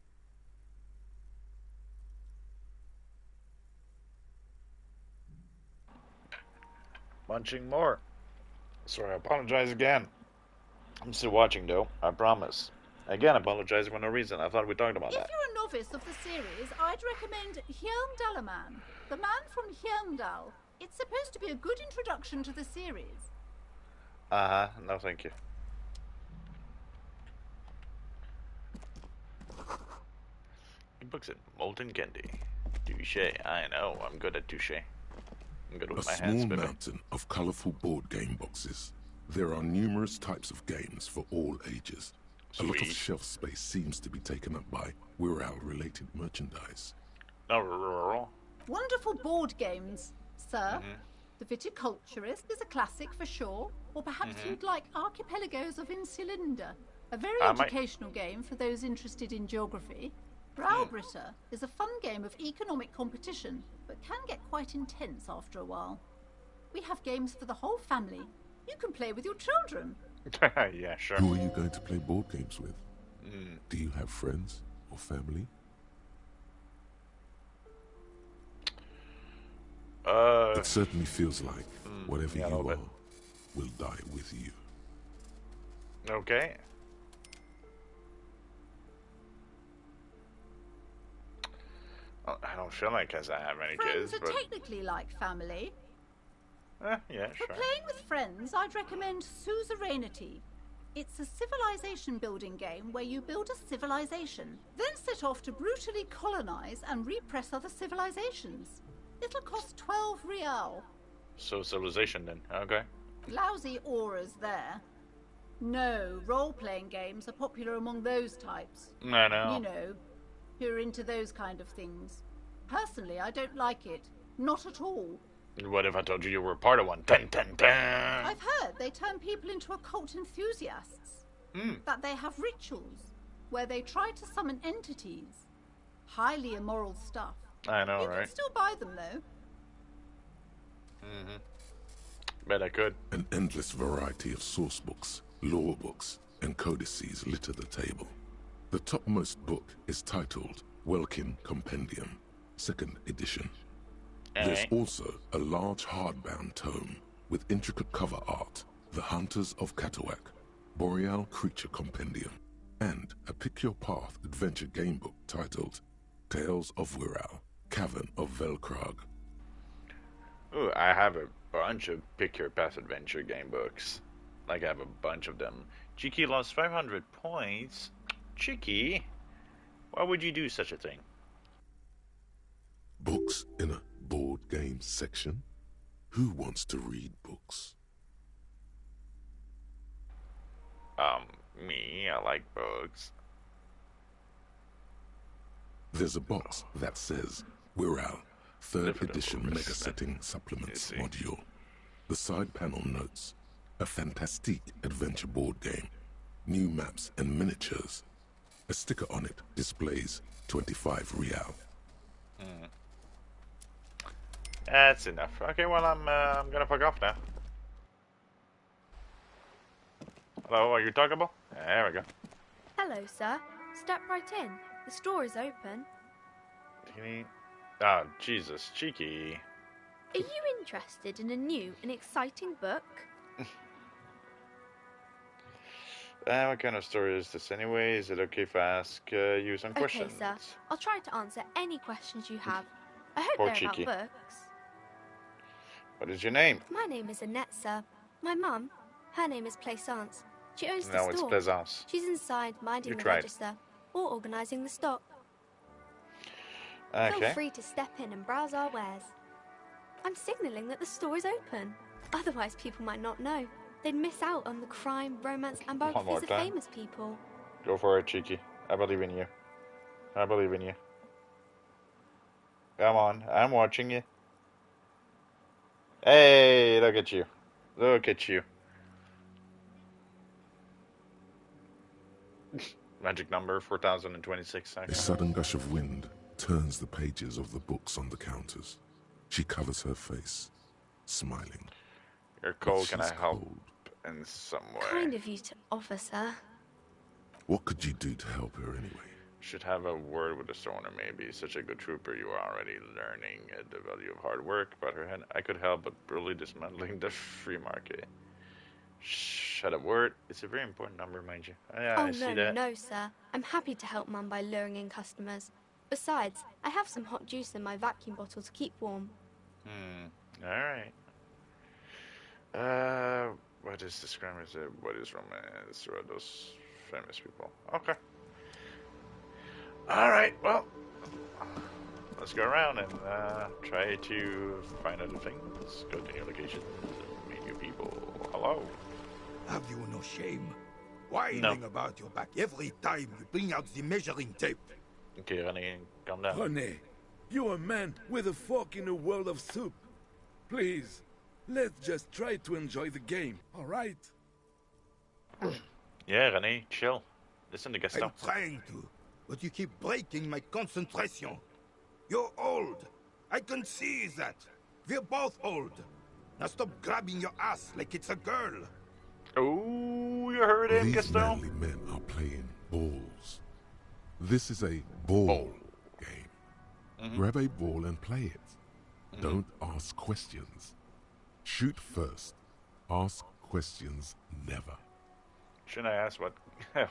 [SPEAKER 1] Munching more. Sorry, I apologize again. I'm still watching though, I promise. Again, apologizing for no reason. I thought we talked about
[SPEAKER 8] If
[SPEAKER 1] that.
[SPEAKER 8] you're a novice of the series, I'd recommend Heimdallaman, the man from Heimdall. It's supposed to be a good introduction to the series.
[SPEAKER 1] No thank you. He books it. Molten candy. Touche. I know, I'm good at touche. I'm good
[SPEAKER 3] A
[SPEAKER 1] with my
[SPEAKER 3] small
[SPEAKER 1] hands, baby.
[SPEAKER 3] mountain of colorful board game boxes. There are numerous types of games for all ages. A lot of
[SPEAKER 1] Sweet.
[SPEAKER 3] shelf space seems to be taken up by Wirral-related merchandise.
[SPEAKER 1] No,
[SPEAKER 8] Wonderful board games, sir. The Viticulturist is a classic for sure. Or perhaps you'd like Archipelagos of Insulinda, a very
[SPEAKER 1] I might-
[SPEAKER 8] educational game for those interested in geography. Browbritter is a fun game of economic competition, but can get quite intense after a while. We have games for the whole family. You can play with your children.
[SPEAKER 1] yeah, sure.
[SPEAKER 3] Who are you going to play board games with? Do you have friends or family? It certainly feels like whatever you are will die with you.
[SPEAKER 1] Okay. Well, I don't feel like I have any
[SPEAKER 8] Friends
[SPEAKER 1] kids,
[SPEAKER 8] are
[SPEAKER 1] but
[SPEAKER 8] technically like family.
[SPEAKER 1] yeah,
[SPEAKER 8] For
[SPEAKER 1] sure.
[SPEAKER 8] playing with friends, I'd recommend Suzerainty. It's a civilization building game where you build a civilization, then set off to brutally colonize and repress other civilizations. It'll cost 12 real.
[SPEAKER 1] So civilization then, okay.
[SPEAKER 8] Lousy auras there. No, role-playing games are popular among those types.
[SPEAKER 1] I know.
[SPEAKER 8] You know, who are into those kind of things. Personally, I don't like it. Not at all.
[SPEAKER 1] What if I told you were part of one? Dun, dun, dun.
[SPEAKER 8] I've heard they turn people into occult enthusiasts. That they have rituals where they try to summon entities. Highly immoral stuff.
[SPEAKER 1] I know,
[SPEAKER 8] You
[SPEAKER 1] right?
[SPEAKER 8] can still buy them, though.
[SPEAKER 1] Bet I could.
[SPEAKER 3] An endless variety of source books, lore books, and codices litter the table. The topmost book is titled Welkin Compendium, 2nd edition. There's also a large hardbound tome with intricate cover art, The Hunters of Katawak, Boreal Creature Compendium, and a Pick Your Path adventure gamebook titled Tales of Wirral, Cavern of Velkrag.
[SPEAKER 1] Ooh, I have a bunch of Pick Your Path adventure game books. Like, I have a bunch of them. Cheeky lost 500 points. Cheeky, why would you do such a thing?
[SPEAKER 3] Books in a board game section? Who wants to read books?
[SPEAKER 1] Me, I like books.
[SPEAKER 3] There's a box that says Wirral, 3rd
[SPEAKER 1] Different
[SPEAKER 3] edition
[SPEAKER 1] books.
[SPEAKER 3] Mega Setting Supplements
[SPEAKER 1] see.
[SPEAKER 3] module. The side panel notes, a fantastic adventure board game, new maps and miniatures. A sticker on it displays 25 real.
[SPEAKER 1] That's enough. Okay, well, I'm gonna fuck off now. Hello, are you talkable? There we go.
[SPEAKER 9] Hello, sir. Step right in. The store is open.
[SPEAKER 1] Oh, Jesus, Cheeky.
[SPEAKER 9] Are you interested in a new and exciting book?
[SPEAKER 1] What kind of story is this anyway? Is it okay if I ask you some questions?
[SPEAKER 9] Okay, sir. I'll try to answer any questions you have. I hope
[SPEAKER 1] Poor
[SPEAKER 9] they're
[SPEAKER 1] Cheeky.
[SPEAKER 9] about books.
[SPEAKER 1] What is your name?
[SPEAKER 9] My name is Annette, sir. My mum, her name is Plaisance. She owns the
[SPEAKER 1] No, it's
[SPEAKER 9] store.
[SPEAKER 1] Plaisance.
[SPEAKER 9] She's inside minding
[SPEAKER 1] You
[SPEAKER 9] the
[SPEAKER 1] tried.
[SPEAKER 9] register or organising the stock.
[SPEAKER 1] Okay.
[SPEAKER 9] Feel free to step in and browse our wares. I'm signalling that the store is open. Otherwise, people might not know. They'd miss out on the crime, romance, and
[SPEAKER 1] One more
[SPEAKER 9] biographies of
[SPEAKER 1] time.
[SPEAKER 9] famous people.
[SPEAKER 1] Go for it, Cheeky. I believe in you. I believe in you. Come on, I'm watching you. Hey, look at you. Look at you. Magic number 4026.
[SPEAKER 3] A
[SPEAKER 1] Okay.
[SPEAKER 3] sudden gush of wind turns the pages of the books on the counters. She covers her face, smiling.
[SPEAKER 1] You're cold.
[SPEAKER 3] But
[SPEAKER 1] Can I
[SPEAKER 3] she's
[SPEAKER 1] help
[SPEAKER 3] cold.
[SPEAKER 1] in some way?
[SPEAKER 9] Kind of you to offer, sir.
[SPEAKER 3] What could you do to help her anyway?
[SPEAKER 1] Should have a word with the store owner, maybe. Such a good trooper, you are already learning the value of hard work. But her head, I could help, but brutally dismantling the free market. Shut up, word. It's a very important number, mind you. Yeah,
[SPEAKER 9] Oh,
[SPEAKER 1] I see
[SPEAKER 9] no,
[SPEAKER 1] that.
[SPEAKER 9] no, sir. I'm happy to help Mum by luring in customers. Besides, I have some hot juice in my vacuum bottle to keep warm.
[SPEAKER 1] Alright. What is this crime? Is it? What is romance? Or are those famous people? Okay. Alright, well. Let's go around and try to find other things. Go to new locations and meet new people. Hello.
[SPEAKER 10] Have you no shame? Whining about your back every time you bring out the measuring tape.
[SPEAKER 1] Okay, René, calm down.
[SPEAKER 11] René, you're a man with a fork in a world of soup. Please, let's just try to enjoy the game, all right?
[SPEAKER 1] Yeah, René, chill. Listen to Gaston.
[SPEAKER 10] I'm trying to, but you keep breaking my concentration. You're old. I can see that. We're both old. Now stop grabbing your ass like it's a girl.
[SPEAKER 1] Oh, you heard him,
[SPEAKER 3] These
[SPEAKER 1] Gaston?
[SPEAKER 3] manly men are playing balls. This is a ball game. Grab a ball and play it. Don't ask questions. Shoot first. Ask questions never.
[SPEAKER 1] Shouldn't I ask what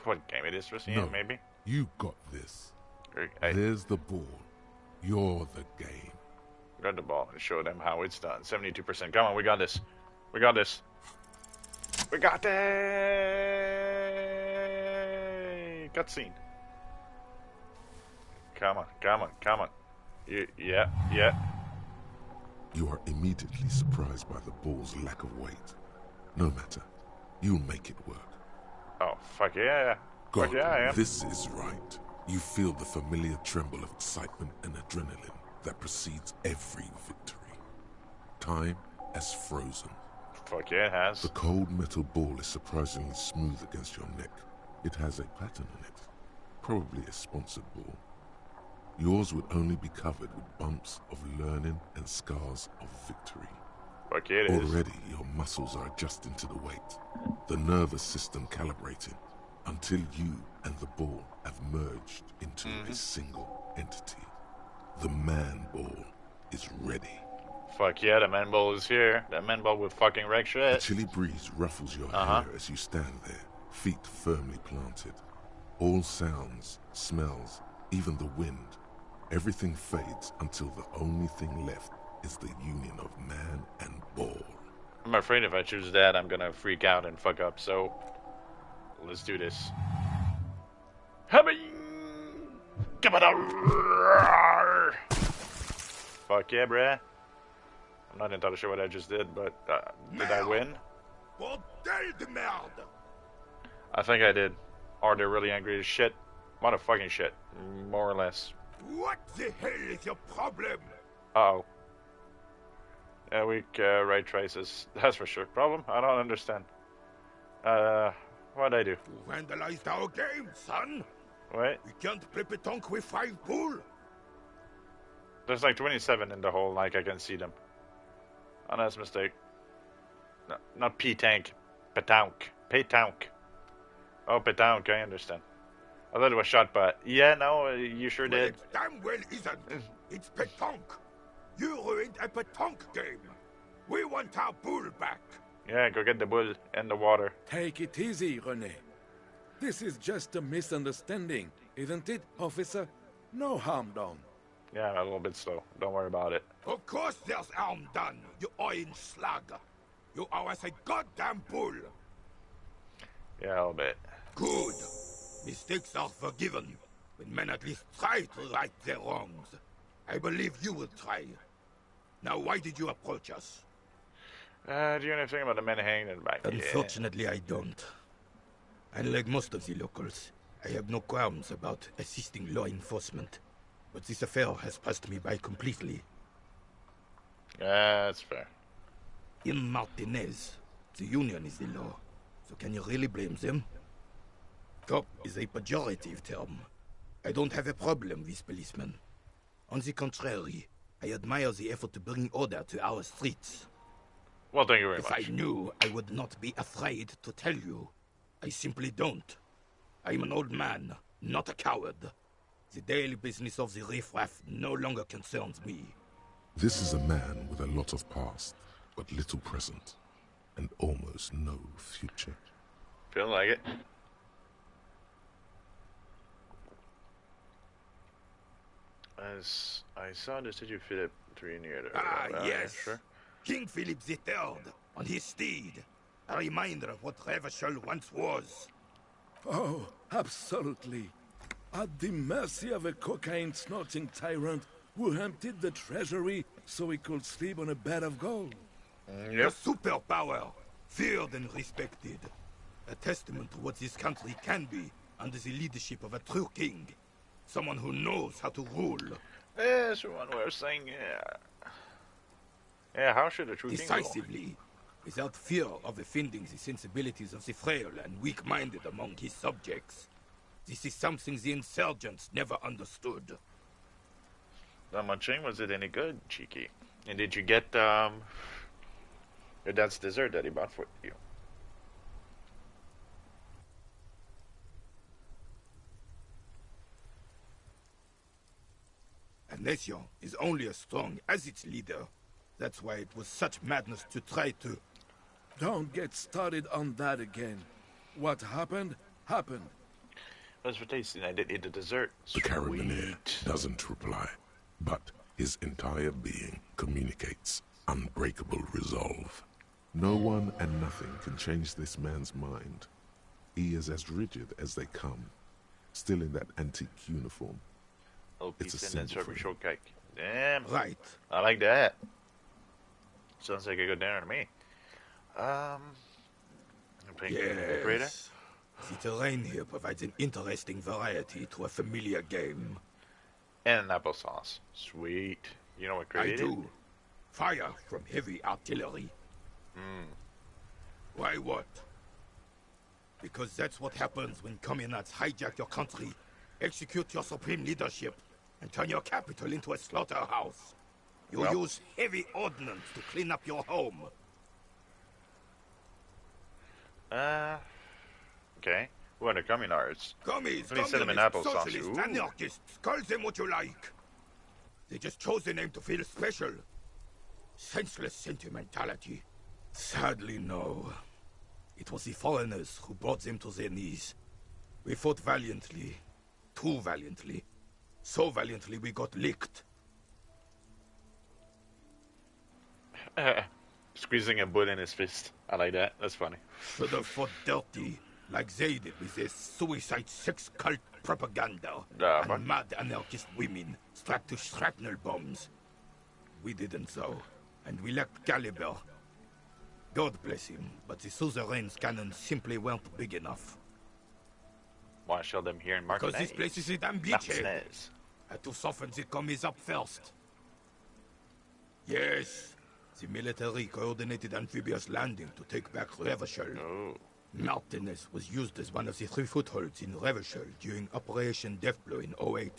[SPEAKER 1] what game it is for seeing,
[SPEAKER 3] No,
[SPEAKER 1] maybe?
[SPEAKER 3] You got this.
[SPEAKER 1] Hey.
[SPEAKER 3] There's the ball. You're the game.
[SPEAKER 1] Grab the ball and show them how it's done. 72%. Come on, we got this. We got this. We got it! Cutscene. Come on, come on, come on. Yeah.
[SPEAKER 3] You are immediately surprised by the ball's lack of weight. No matter. You'll make it work.
[SPEAKER 1] Oh, fuck yeah.
[SPEAKER 3] God,
[SPEAKER 1] fuck yeah, I am.
[SPEAKER 3] This is right. You feel the familiar tremble of excitement and adrenaline that precedes every victory. Time has frozen.
[SPEAKER 1] Fuck yeah, it has.
[SPEAKER 3] The cold metal ball is surprisingly smooth against your neck. It has a pattern in it. Probably a sponsored ball. Yours would only be covered with bumps of learning and scars of victory.
[SPEAKER 1] Fuck yeah, it is.
[SPEAKER 3] Already, your muscles are adjusting to the weight, the nervous system calibrating, until you and the ball have merged into a single entity. The man ball is ready.
[SPEAKER 1] Fuck yeah, the man ball is here. That man ball with fucking wreck shit.
[SPEAKER 3] A chilly breeze ruffles your hair as you stand there, feet firmly planted. All sounds, smells, even the wind, everything fades until the only thing left is the union of man and ball.
[SPEAKER 1] I'm afraid if I choose that, I'm gonna freak out and fuck up, so let's do this. Fuck yeah, bruh. I'm not entirely sure what I just did, but did I win?
[SPEAKER 10] Bordel de merde!
[SPEAKER 1] I think I did. Or they're really angry as shit. Motherfucking shit. More or less.
[SPEAKER 10] What the hell is your problem?
[SPEAKER 1] Uh-oh. Yeah, weak right traces. That's for sure. Problem? I don't understand. What'd I do?
[SPEAKER 10] You vandalized our game, son!
[SPEAKER 1] Wait.
[SPEAKER 10] We can't play pétanque with 5 bull!
[SPEAKER 1] There's like 27 in the hole, like I can see them. Oh, that's a mistake. No, not P-tank. Pétanque. Pétanque. Oh, pétanque, I understand. I thought it was shot, but yeah, no, you sure
[SPEAKER 10] Well,
[SPEAKER 1] did.
[SPEAKER 10] it damn well isn't. It's pétanque. You ruined a pétanque game. We want our bull back.
[SPEAKER 1] Yeah, go get the bull in the water.
[SPEAKER 11] Take it easy, René. This is just a misunderstanding, isn't it, officer? No harm done.
[SPEAKER 1] Yeah, a little bit slow. Don't worry about it.
[SPEAKER 10] Of course there's harm done, you orange slug. You owe us a goddamn bull.
[SPEAKER 1] Yeah, a little bit.
[SPEAKER 10] Good. Mistakes are forgiven when men at least try to right their wrongs. I believe you will try. Now, why did you approach us?
[SPEAKER 1] Do you know anything about the men hanging in the back?
[SPEAKER 10] Unfortunately, I don't. Unlike most of the locals, I have no qualms about assisting law enforcement. But this affair has passed me by completely.
[SPEAKER 1] Yeah, that's fair.
[SPEAKER 10] In Martinez, the Union is the law. So can you really blame them? Cop is a pejorative term. I don't have a problem with policemen. On the contrary, I admire the effort to bring order to our streets.
[SPEAKER 1] Well, thank you very much.
[SPEAKER 10] If I knew, I would not be afraid to tell you. I simply don't. I'm an old man, not a coward. The daily business of the riffraff no longer concerns me.
[SPEAKER 3] This is a man with a lot of past, but little present, and almost no future.
[SPEAKER 1] Feel like it. As I saw the statue of Philip III near the...
[SPEAKER 10] Yes.
[SPEAKER 1] Sure.
[SPEAKER 10] King Philip III, on his steed. A reminder of what Revachol once was.
[SPEAKER 11] Oh, absolutely. At the mercy of a cocaine-snorting tyrant who emptied the treasury so he could sleep on a bed of gold.
[SPEAKER 10] A superpower, feared and respected. A testament to what this country can be under the leadership of a true king. Someone who knows how to rule.
[SPEAKER 1] That's one way of saying, yeah. Yeah, how should a true king rule?
[SPEAKER 10] Decisively, without fear of offending the sensibilities of the frail and weak-minded among his subjects. This is something the insurgents never understood.
[SPEAKER 1] Not much thing. Was it any good, Cheeky? And did you get your dad's dessert that he bought for you?
[SPEAKER 10] A nation is only as strong as its leader. That's why it was such madness to try to...
[SPEAKER 11] Don't get started on that again. What happened, happened.
[SPEAKER 1] As for tasting, I did eat the dessert.
[SPEAKER 3] The Carabiner doesn't reply, but his entire being communicates unbreakable resolve. No one and nothing can change this man's mind. He is as rigid as they come, still in that antique uniform.
[SPEAKER 1] It's a symbol for shortcake. Damn.
[SPEAKER 10] Right.
[SPEAKER 1] I like that. Sounds like a good dinner to me.
[SPEAKER 10] Yes. The terrain here provides an interesting variety to a familiar game.
[SPEAKER 1] And applesauce. Sweet. You know what created it?
[SPEAKER 10] I do. Fire from heavy artillery. Why what? Because that's what happens when communists hijack your country, execute your supreme leadership, and turn your capital into a slaughterhouse. You use heavy ordnance to clean up your home.
[SPEAKER 1] Okay. Who are the communards?
[SPEAKER 10] Commies,
[SPEAKER 1] cinnamon
[SPEAKER 10] communists,
[SPEAKER 1] applesauce.
[SPEAKER 10] socialists, anarchists, call them what you like. They just chose the name to feel special. Senseless sentimentality. Sadly, no. It was the foreigners who brought them to their knees. We fought valiantly. Too valiantly. So valiantly we got licked.
[SPEAKER 1] Squeezing a bull in his fist. I like that. That's funny.
[SPEAKER 10] Should have fought dirty, like they did with their suicide sex cult propaganda and mad anarchist women strapped to shrapnel bombs. We didn't so, and we lacked caliber. God bless him, but the suzerain's cannons simply weren't big enough.
[SPEAKER 1] Why show them here in Martinez?
[SPEAKER 10] Because this place is a damn beachhead. Had to soften the commies up first. Yes, the military coordinated amphibious landing to take back Revachol. Martinez was used as one of the 3 footholds in Revachol during Operation Deathblow in 08.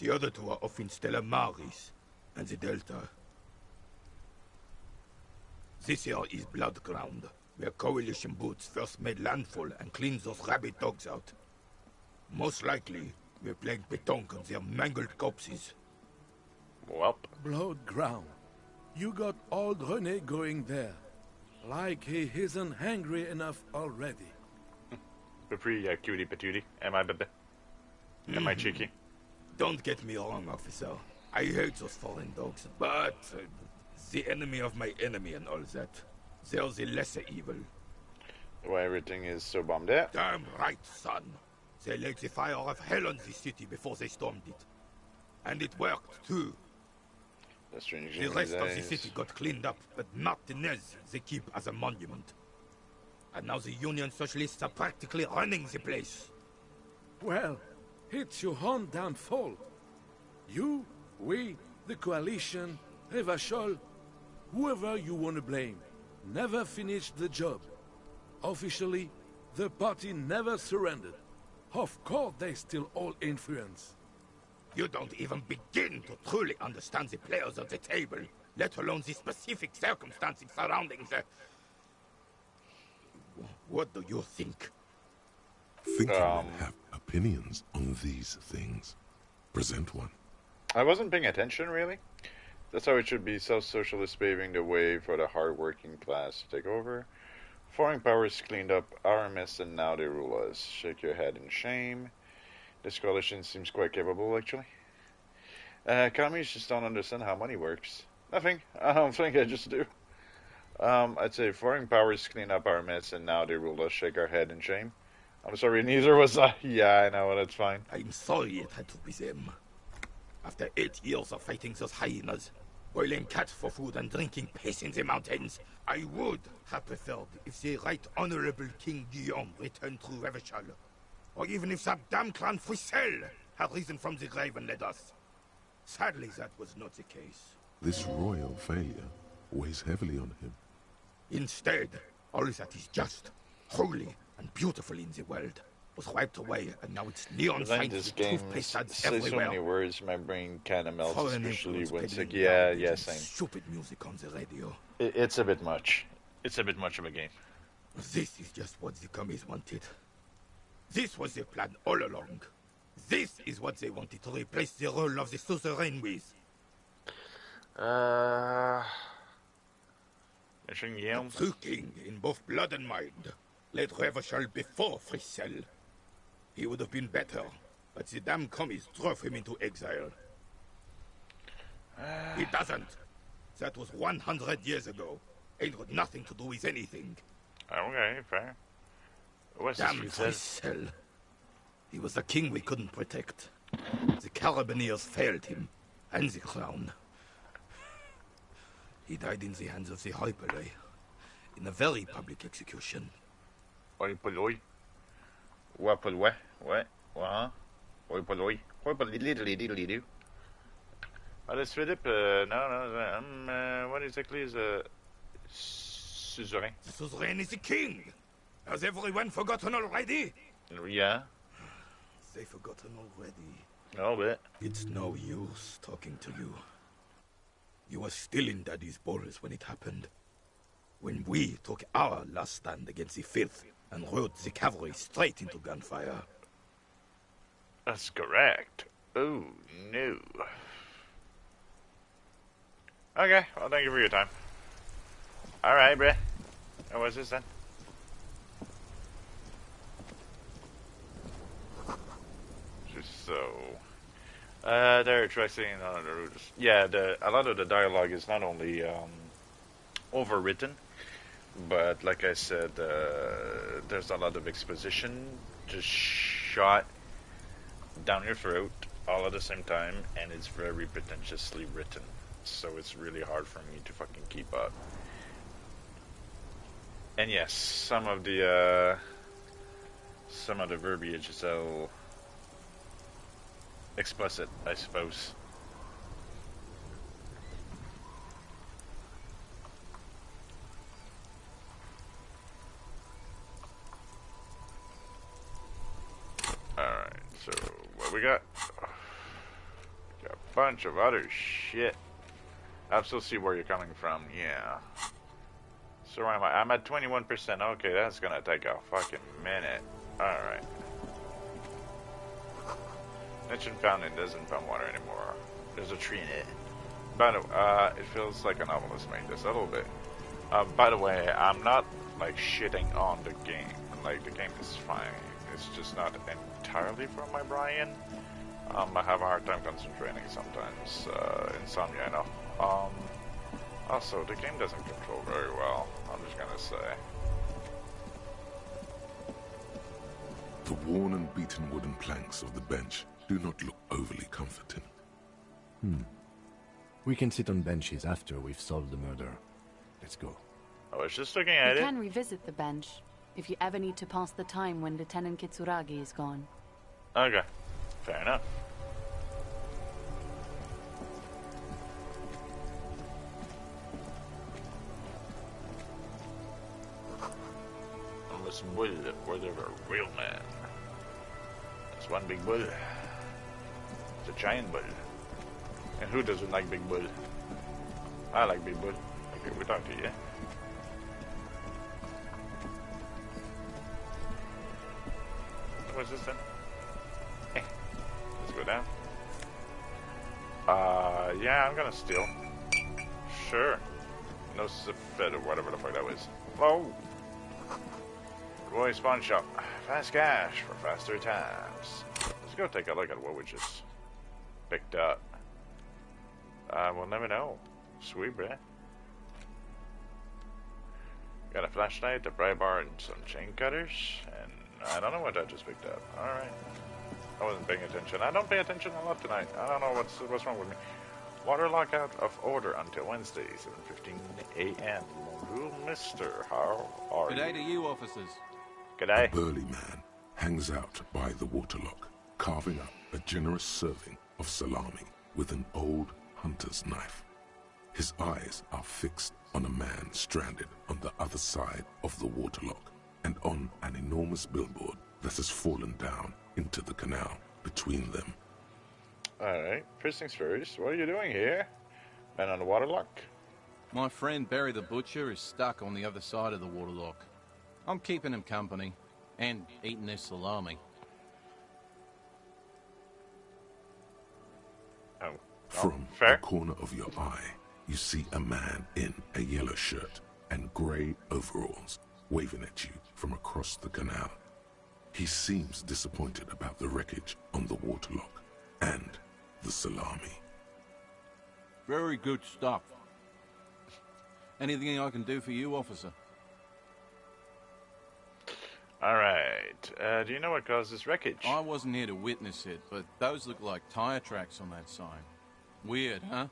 [SPEAKER 10] The other 2 are off in Stella Maris and the Delta. This here is Blood Ground, where coalition boots first made landfall and cleaned those rabid dogs out. Most likely, we're playing petanque on their mangled corpses.
[SPEAKER 1] Welp.
[SPEAKER 11] Blood Ground. You got old René going there. Like he isn't hungry enough already.
[SPEAKER 1] Pretty cutie patootie. Am I baby? Am I cheeky?
[SPEAKER 10] Don't get me wrong, officer. I hate those foreign dogs, but the enemy of my enemy and all that. They're the lesser evil.
[SPEAKER 1] Why everything is so bombed out?
[SPEAKER 10] Damn right, son. They laid the fire of hell on the city before they stormed it. And it worked, too. The rest of the city got cleaned up, but Martinez they keep as a monument. And now the Union Socialists are practically running the place.
[SPEAKER 11] Well, it's your own damn fault. You, we, the coalition, Revachol, whoever you want to blame, never finished the job. Officially, the party never surrendered. Of course, they still all influence.
[SPEAKER 10] You don't even begin to truly understand the players at the table, let alone the specific circumstances surrounding the... What do you think?
[SPEAKER 3] Thinking men have opinions on these things. Present one.
[SPEAKER 1] I wasn't paying attention, really. That's how it should be. Self-socialists paving the way for the hard-working class to take over. Foreign powers cleaned up our mess and now they rule us. Shake your head in shame. This coalition seems quite capable, actually. Commies just don't understand how money works. Nothing. I don't think I just do. I'd say foreign powers clean up our mess and now they rule us. Shake our head in shame. I'm sorry, neither was I. Yeah, I know, that's fine.
[SPEAKER 10] I'm sorry it had to be them. After 8 years of fighting those hyenas, boiling cats for food and drinking piss in the mountains, I would have preferred if the Right Honorable King Guillaume returned through Revachol. Or even if that damn clan Frisell had risen from the grave and led us. Sadly, that was not the case.
[SPEAKER 3] This royal failure weighs heavily on him.
[SPEAKER 10] Instead, all that is just, holy, and beautiful in the world was wiped away, and now it's neon signs with toothpaste ads
[SPEAKER 1] say
[SPEAKER 10] everywhere.
[SPEAKER 1] So many words, my brain kind of melts,
[SPEAKER 10] Foreign
[SPEAKER 1] especially when it's like,
[SPEAKER 10] peddling
[SPEAKER 1] yeah, same.
[SPEAKER 10] Stupid music on the radio.
[SPEAKER 1] It's a bit much. It's a bit much of a game.
[SPEAKER 10] This is just what the commies wanted. This was the plan all along. This is what they wanted to replace the role of the suzerain with.
[SPEAKER 1] Mission
[SPEAKER 10] The
[SPEAKER 1] Guillaume.
[SPEAKER 10] true king in both blood and mind led Revachol before Frissel. He would have been better, but the damn commies drove him into exile. He doesn't. That was 100 years ago. Ain't got nothing to do with anything.
[SPEAKER 1] Okay, fair. What's
[SPEAKER 10] Damn
[SPEAKER 1] this he says?
[SPEAKER 10] Frissel. He was the king we couldn't protect. The Carabineers failed him, and the crown. He died in the hands of the Hyperlay, in a very public execution.
[SPEAKER 1] Hyperlay? What? What? What? Hyperlay? Hyperlay? What is Philip? No. What exactly is a suzerain?
[SPEAKER 10] The suzerain is the king! Has everyone forgotten already?
[SPEAKER 1] Yeah.
[SPEAKER 10] They've forgotten already.
[SPEAKER 1] A little bit.
[SPEAKER 10] It's no use talking to you. You were still in Daddy's balls when it happened. When we took our last stand against the filth and rode the cavalry straight into gunfire.
[SPEAKER 1] That's correct. Oh, no. Okay, well, thank you for your time. Alright, bruh. And what's this then? Just so... they're addressing on the routes. Yeah, a lot of the dialogue is not only overwritten, but like I said, there's a lot of exposition just shot down your throat all at the same time, and it's very pretentiously written. So it's really hard for me to fucking keep up. And yes, some of the verbiage is so explicit, I suppose. Alright, so what we got? Got a bunch of other shit. I still see where you're coming from, yeah. So where am I? I'm at 21%. Okay, that's gonna take a fucking minute. Alright. Mentioned fountain doesn't found water anymore. There's a tree in it. By the way, it feels like a novelist made this a little bit. By the way, I'm not like shitting on the game. Like, the game is fine. It's just not entirely for my brain. I have a hard time concentrating sometimes. Insomnia, I know. Also, the game doesn't control very well, I'm just gonna say.
[SPEAKER 3] The worn and beaten wooden planks of the bench do not look overly comforting.
[SPEAKER 2] We can sit on benches after we've solved the murder. Let's go.
[SPEAKER 1] I was just looking at
[SPEAKER 5] You
[SPEAKER 1] it.
[SPEAKER 5] can revisit the bench if you ever need to pass the time when Lieutenant Kitsuragi is gone.
[SPEAKER 1] Okay, fair enough. Unless bull, whatever, real man. That's one big bull. It's a giant bull. And who doesn't like big bull? I like big bull. Okay, we talk to you. What's this then? Hey, let's go down. Yeah, I'm gonna steal. Sure. No fit or whatever the fuck that was. Whoa! Roy Spawn Shop. Fast cash for faster times. Let's go take a look at what we just picked up. We'll never know. Sweet, bruh. Got a flashlight, a pry bar, and some chain cutters. And I don't know what I just picked up. Alright. I wasn't paying attention. I don't pay attention a lot tonight. I don't know what's wrong with me. Water lockout of order until Wednesday, 7:15 a.m. Bonjour, mister. How are you?
[SPEAKER 12] G'day to you, officers.
[SPEAKER 1] G'day.
[SPEAKER 3] A burly man hangs out by the waterlock, carving up a generous serving of salami with an old hunter's knife. His eyes are fixed on a man stranded on the other side of the waterlock and on an enormous billboard that has fallen down into the canal between them.
[SPEAKER 1] Alright, first things first, what are you doing here? Man on the waterlock?
[SPEAKER 12] My friend Barry the Butcher is stuck on the other side of the waterlock. I'm keeping him company, and eating his salami.
[SPEAKER 3] From the corner of your eye, you see a man in a yellow shirt and grey overalls waving at you from across the canal. He seems disappointed about the wreckage on the waterlock and the salami.
[SPEAKER 12] Very good stuff. Anything I can do for you, officer?
[SPEAKER 1] Alright. Do you know what caused this wreckage?
[SPEAKER 12] I wasn't here to witness it, but those look like tire tracks on that sign. Weird, huh?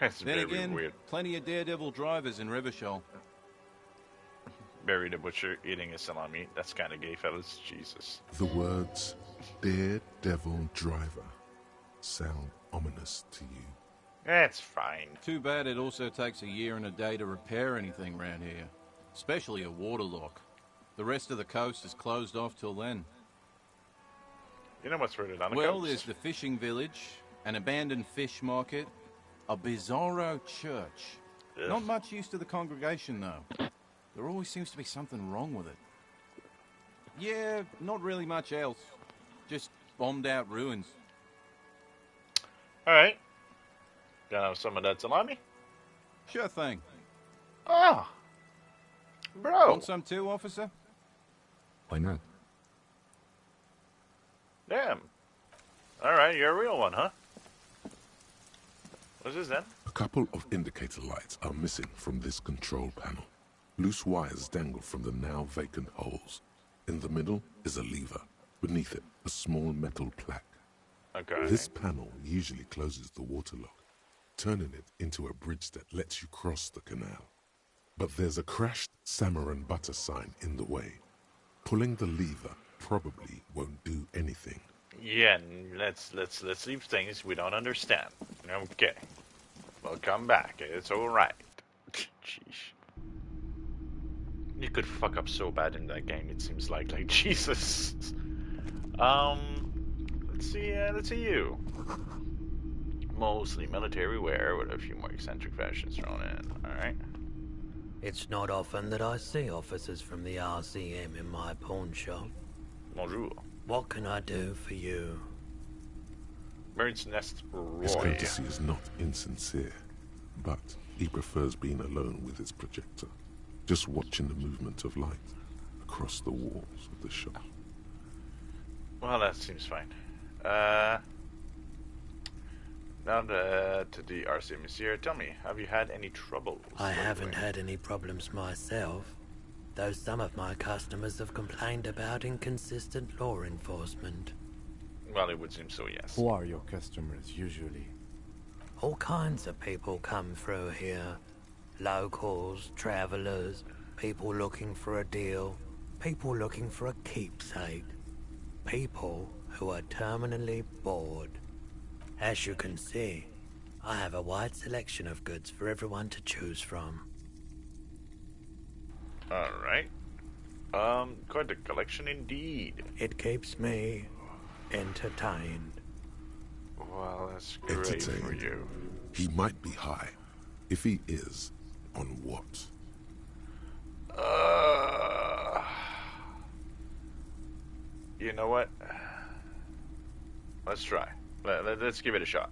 [SPEAKER 1] That's
[SPEAKER 12] then
[SPEAKER 1] very
[SPEAKER 12] again,
[SPEAKER 1] weird.
[SPEAKER 12] Plenty of daredevil drivers in Revachol.
[SPEAKER 1] Barry the Butcher eating a salami. That's kind of gay, fellas. Jesus.
[SPEAKER 3] The words daredevil driver sound ominous to you.
[SPEAKER 1] That's fine.
[SPEAKER 12] Too bad it also takes a year and a day to repair anything around here. Especially a waterlock. The rest of the coast is closed off till then.
[SPEAKER 1] You know what's further down the
[SPEAKER 12] Well,
[SPEAKER 1] coast?
[SPEAKER 12] there's the fishing village, an abandoned fish market, a bizarro church.
[SPEAKER 1] Ugh.
[SPEAKER 12] Not much use to the congregation, though. There always seems to be something wrong with it. Yeah, not really much else. Just bombed out ruins.
[SPEAKER 1] Alright. Gonna have some of that salami?
[SPEAKER 12] Sure thing.
[SPEAKER 1] Ah! Bro!
[SPEAKER 12] Want some too, officer?
[SPEAKER 2] Why not?
[SPEAKER 1] Damn. Alright, you're a real one, huh? What's this then?
[SPEAKER 3] A couple of indicator lights are missing from this control panel. Loose wires dangle from the now vacant holes. In the middle is a lever. Beneath it, a small metal plaque.
[SPEAKER 1] Okay.
[SPEAKER 3] This panel usually closes the waterlock, turning it into a bridge that lets you cross the canal. But there's a crashed salmon and butter sign in the way. Pulling the lever probably won't do anything.
[SPEAKER 1] Yeah, let's leave things we don't understand. Okay. We'll come back. It's alright. Jeez. You could fuck up so bad in that game, it seems like Jesus. Let's see you. Mostly military wear with a few more eccentric fashions thrown in. Alright.
[SPEAKER 13] It's not often that I see officers from the RCM in my pawn shop.
[SPEAKER 1] Bonjour.
[SPEAKER 13] What can I do for you?
[SPEAKER 1] Bird's Nest Roy.
[SPEAKER 3] His courtesy is not insincere, but he prefers being alone with his projector, just watching the movement of light across the walls of the shop.
[SPEAKER 1] Well, that seems fine. Now to the RCM is here. Tell me, have you had any troubles?
[SPEAKER 13] I haven't had any problems myself, though some of my customers have complained about inconsistent law enforcement.
[SPEAKER 1] Well, it would seem so, yes.
[SPEAKER 2] Who are your customers usually?
[SPEAKER 13] All kinds of people come through here. Locals, travelers, people looking for a deal, people looking for a keepsake. People who are terminally bored. As you can see, I have a wide selection of goods for everyone to choose from.
[SPEAKER 1] Alright. Quite a collection indeed.
[SPEAKER 13] It keeps me entertained.
[SPEAKER 1] Well, that's great for you.
[SPEAKER 3] He might be high. If he is, on what?
[SPEAKER 1] You know what? Let's try. Let's give it a shot.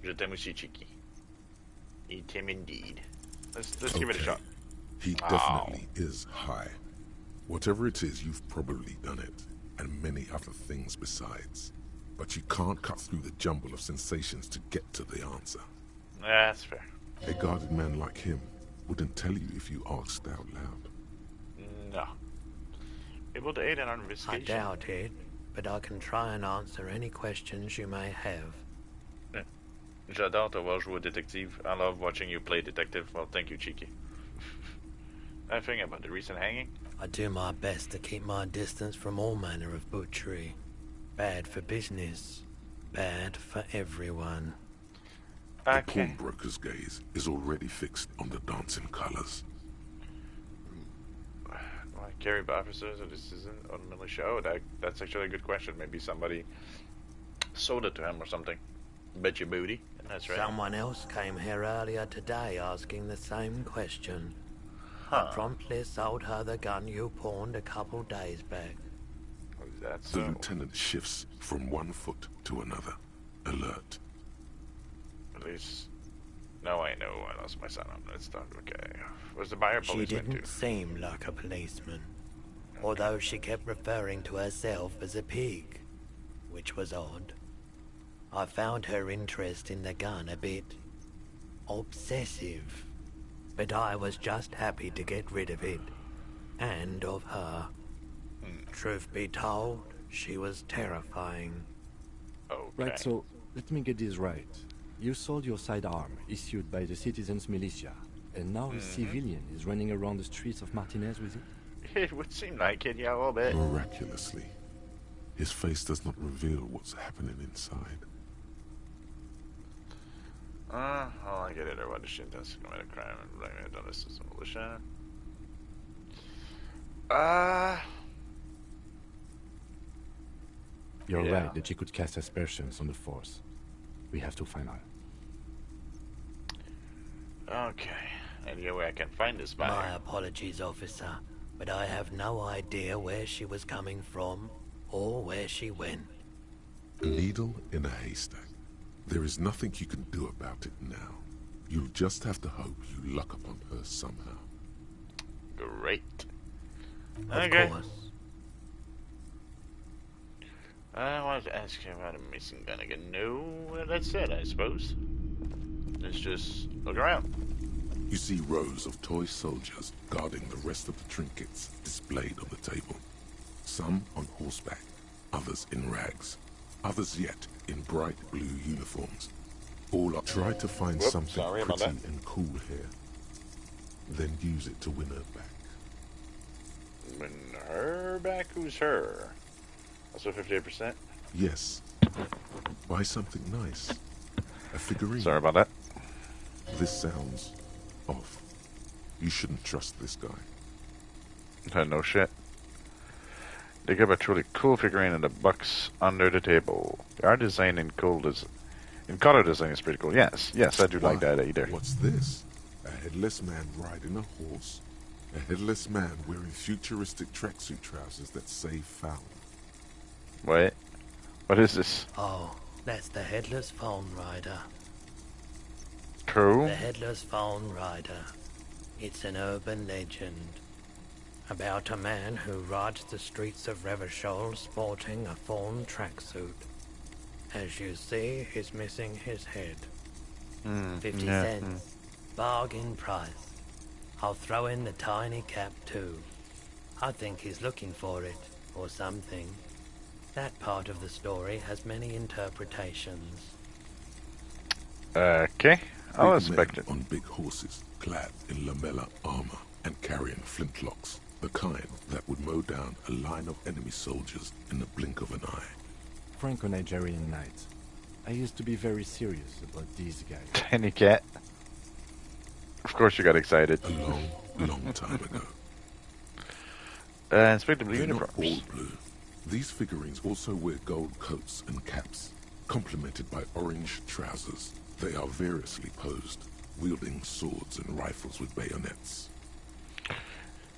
[SPEAKER 1] Je t'aime aussi, Cheeky. Eat him indeed. Let's give it a shot.
[SPEAKER 3] He definitely is high. Whatever it is, you've probably done it, and many other things besides. But you can't cut through the jumble of sensations to get to the answer.
[SPEAKER 1] That's fair.
[SPEAKER 3] A guarded man like him wouldn't tell you if you asked out loud.
[SPEAKER 1] No. Able to aid in our
[SPEAKER 13] I
[SPEAKER 1] investigation?
[SPEAKER 13] doubt it, but I can try and answer any questions you may have.
[SPEAKER 1] J'adore te voir jouer détective. I love watching you play detective. Well, thank you, Cheeky. Anything about the recent hanging?
[SPEAKER 13] I do my best to keep my distance from all manner of butchery. Bad for business. Bad for everyone.
[SPEAKER 3] The pawnbroker's gaze is already fixed on the dancing colors.
[SPEAKER 1] Like carry by officers, or this isn't on the show? That's actually a good question. Maybe somebody sold it to him or something. Bet your booty. That's right.
[SPEAKER 13] Someone else came here earlier today asking the same question.
[SPEAKER 1] Huh.
[SPEAKER 13] I promptly sold her the gun you pawned a couple days back.
[SPEAKER 1] That's
[SPEAKER 3] the lieutenant shifts from one foot to another, alert.
[SPEAKER 1] At least... No, I know I lost my son. Let's talk. Okay. Was the buyer
[SPEAKER 13] She
[SPEAKER 1] policeman
[SPEAKER 13] didn't
[SPEAKER 1] too?
[SPEAKER 13] seem like a policeman, although she kept referring to herself as a pig, which was odd. I found her interest in the gun a bit obsessive, but I was just happy to get rid of it, and of her. Truth be told, she was terrifying.
[SPEAKER 1] Okay.
[SPEAKER 2] Right, so let me get this right. You sold your sidearm, issued by the citizens' militia, and now a civilian is running around the streets of Martinez with it?
[SPEAKER 1] It would seem like it, yeah, a little bit.
[SPEAKER 3] Miraculously, his face does not reveal what's happening inside.
[SPEAKER 1] Oh, I get it. Or what the shit does commit a crime and blame it on this as a militia.
[SPEAKER 2] You're right that she could cast aspersions on the force. We have to find her.
[SPEAKER 1] Okay. Any way I can find this buyer?
[SPEAKER 13] My apologies, officer, but I have no idea where she was coming from or where she went.
[SPEAKER 3] A needle in a haystack. There is nothing you can do about it now. You'll just have to hope you luck upon her somehow.
[SPEAKER 1] Great.
[SPEAKER 13] Of course.
[SPEAKER 1] I wanted to ask you about a missing gun again. No, that's it, I suppose. Let's just look around.
[SPEAKER 3] You see rows of toy soldiers guarding the rest of the trinkets displayed on the table. Some on horseback, others in rags, others yet in bright blue uniforms. All up. Try to find something pretty and cool here. Then use it to win her back.
[SPEAKER 1] Win her back? Who's her? Also 58%?
[SPEAKER 3] Yes. Buy something nice. A figurine.
[SPEAKER 1] Sorry about that.
[SPEAKER 3] This sounds off. You shouldn't trust this guy.
[SPEAKER 1] No shit. Dig up a truly cool figurine in the box under the table. The art design in color design is pretty cool. Yes, I do like that either.
[SPEAKER 3] What's this? A headless man riding a horse? A headless man wearing futuristic tracksuit trousers that say Fallon.
[SPEAKER 1] Wait, what is this?
[SPEAKER 13] Oh, that's the Headless Phone Rider.
[SPEAKER 1] Cool.
[SPEAKER 13] The Headless Phone Rider. It's an urban legend about a man who rides the streets of Revachol sporting a fawn tracksuit. As you see, he's missing his head. 50 cents. Bargain price. I'll throw in the tiny cap too. I think he's looking for it, or something. That part of the story has many interpretations.
[SPEAKER 1] Okay, I'll expect it.
[SPEAKER 3] On big horses, clad in lamella armor and carrying flintlocks, the kind that would mow down a line of enemy soldiers in the blink of an eye.
[SPEAKER 2] Franco-Nigerian knights. I used to be very serious about these guys.
[SPEAKER 1] Tiny cat. Of course you got excited.
[SPEAKER 3] A long, long time ago.
[SPEAKER 1] Inspector Blue
[SPEAKER 3] They're
[SPEAKER 1] uniforms.
[SPEAKER 3] not all blue. These figurines also wear gold coats and caps, complemented by orange trousers. They are variously posed, wielding swords and rifles with bayonets.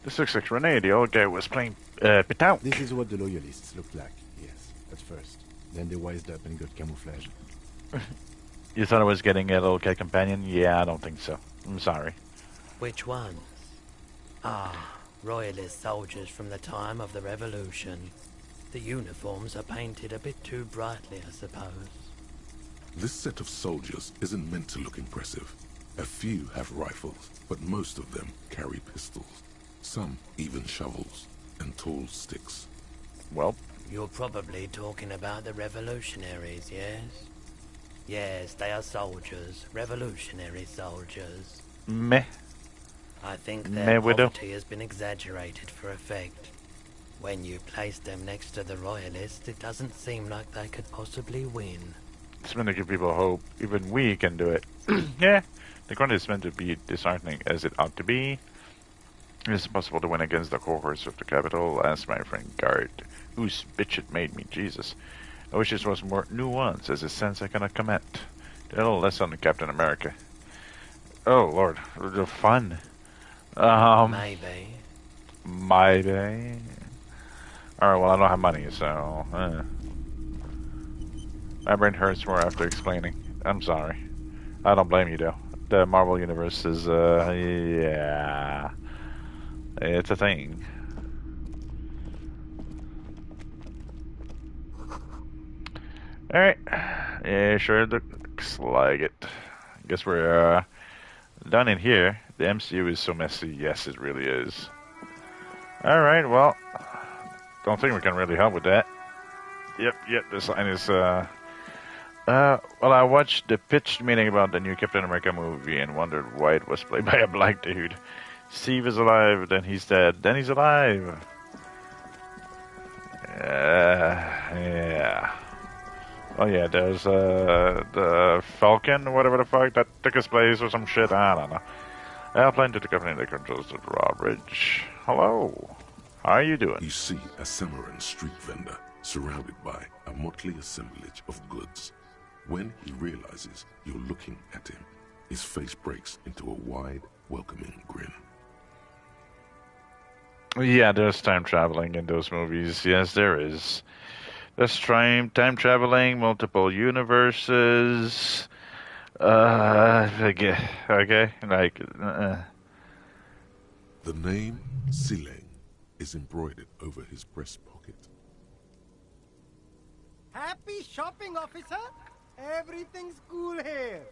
[SPEAKER 1] This looks like Renee, the old guy was playing Pitown.
[SPEAKER 2] This is what the loyalists looked like, yes, at first. Then they wised up and got camouflage.
[SPEAKER 1] You thought I was getting a little cat companion? Yeah, I don't think so. I'm sorry.
[SPEAKER 13] Which ones? Ah, royalist soldiers from the time of the Revolution. The uniforms are painted a bit too brightly, I suppose.
[SPEAKER 3] This set of soldiers isn't meant to look impressive. A few have rifles, but most of them carry pistols. Some even shovels and tall sticks.
[SPEAKER 1] Well,
[SPEAKER 13] you're probably talking about the revolutionaries, yes? Yes, they are soldiers. Revolutionary soldiers.
[SPEAKER 1] Meh.
[SPEAKER 13] I think their poverty has been exaggerated for effect. When you place them next to the royalists, it doesn't seem like they could possibly win.
[SPEAKER 1] It's meant to give people hope. Even we can do it. Yeah, the ground is meant to be disheartening as it ought to be. It is possible to win against the cohorts of the capital, as my friend Guard, whose bitch it made me, Jesus. I wish this was more nuanced, as a sense I cannot comment. A little less on Captain America. Oh, Lord, the fun.
[SPEAKER 13] Maybe.
[SPEAKER 1] Maybe. Alright, well, I don't have money, so... My brain hurts more after explaining. I'm sorry. I don't blame you, though. The Marvel Universe is, yeah. It's a thing. Alright. Yeah, sure looks like it. I guess we're, done in here. The MCU is so messy. Yes, it really is. Alright, well. Don't think we can really help with that. Yep, this line is, well, I watched the pitched meeting about the new Captain America movie and wondered why it was played by a black dude. Steve is alive, then he's dead, then he's alive. Yeah. Oh yeah, there's the Falcon, whatever the fuck, that took his place or some shit, I don't know. Airplane to the company that controls the drawbridge. Hello. How are you doing?
[SPEAKER 3] You see a Samaran street vendor surrounded by a motley assemblage of goods. When he realizes you're looking at him, his face breaks into a wide, welcoming grin.
[SPEAKER 1] Yeah, there's time traveling in those movies. Yes, there is. There's time traveling, multiple universes. Okay, like.
[SPEAKER 3] The name Sileng is embroidered over his breast pocket.
[SPEAKER 14] Happy shopping, officer. Everything's cool here.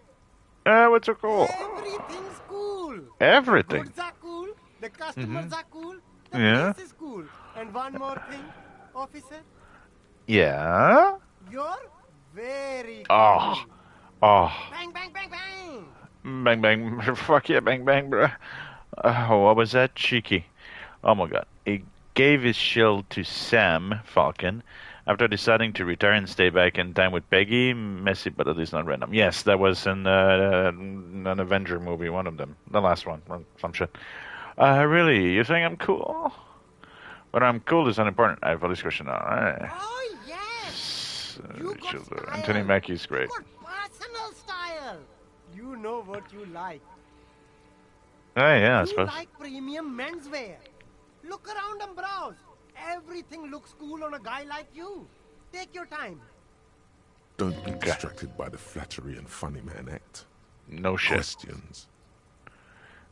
[SPEAKER 1] What's so cool?
[SPEAKER 14] Everything's cool.
[SPEAKER 1] Everything.
[SPEAKER 14] The goods are cool. The customers are cool. The
[SPEAKER 1] Yeah.
[SPEAKER 14] place is cool. And one more thing, officer.
[SPEAKER 1] Yeah?
[SPEAKER 14] You're very
[SPEAKER 1] Oh.
[SPEAKER 14] cool.
[SPEAKER 1] Oh.
[SPEAKER 14] Bang, bang, bang, bang.
[SPEAKER 1] Bang, bang. Fuck yeah, bang, bang, bruh. What was that? Cheeky. Oh my god. He gave his shield to Sam Falcon after deciding to retire and stay back in time with Peggy. Messy, but at least not random. Yes, that was in an Avenger movie, one of them. The last one, or some shit. Really? You think I'm cool? Whether I'm cool is unimportant. I have all this question now.
[SPEAKER 14] Oh, yes. You got style.
[SPEAKER 1] Anthony Mackie's great.
[SPEAKER 14] You got personal style. You know what you like.
[SPEAKER 1] Oh, yeah, I suppose.
[SPEAKER 14] You like premium menswear. Look around and browse. Everything looks cool on a guy like you. Take your time.
[SPEAKER 3] Don't be distracted by the flattery and funny man act.
[SPEAKER 1] No shit.
[SPEAKER 3] Questions.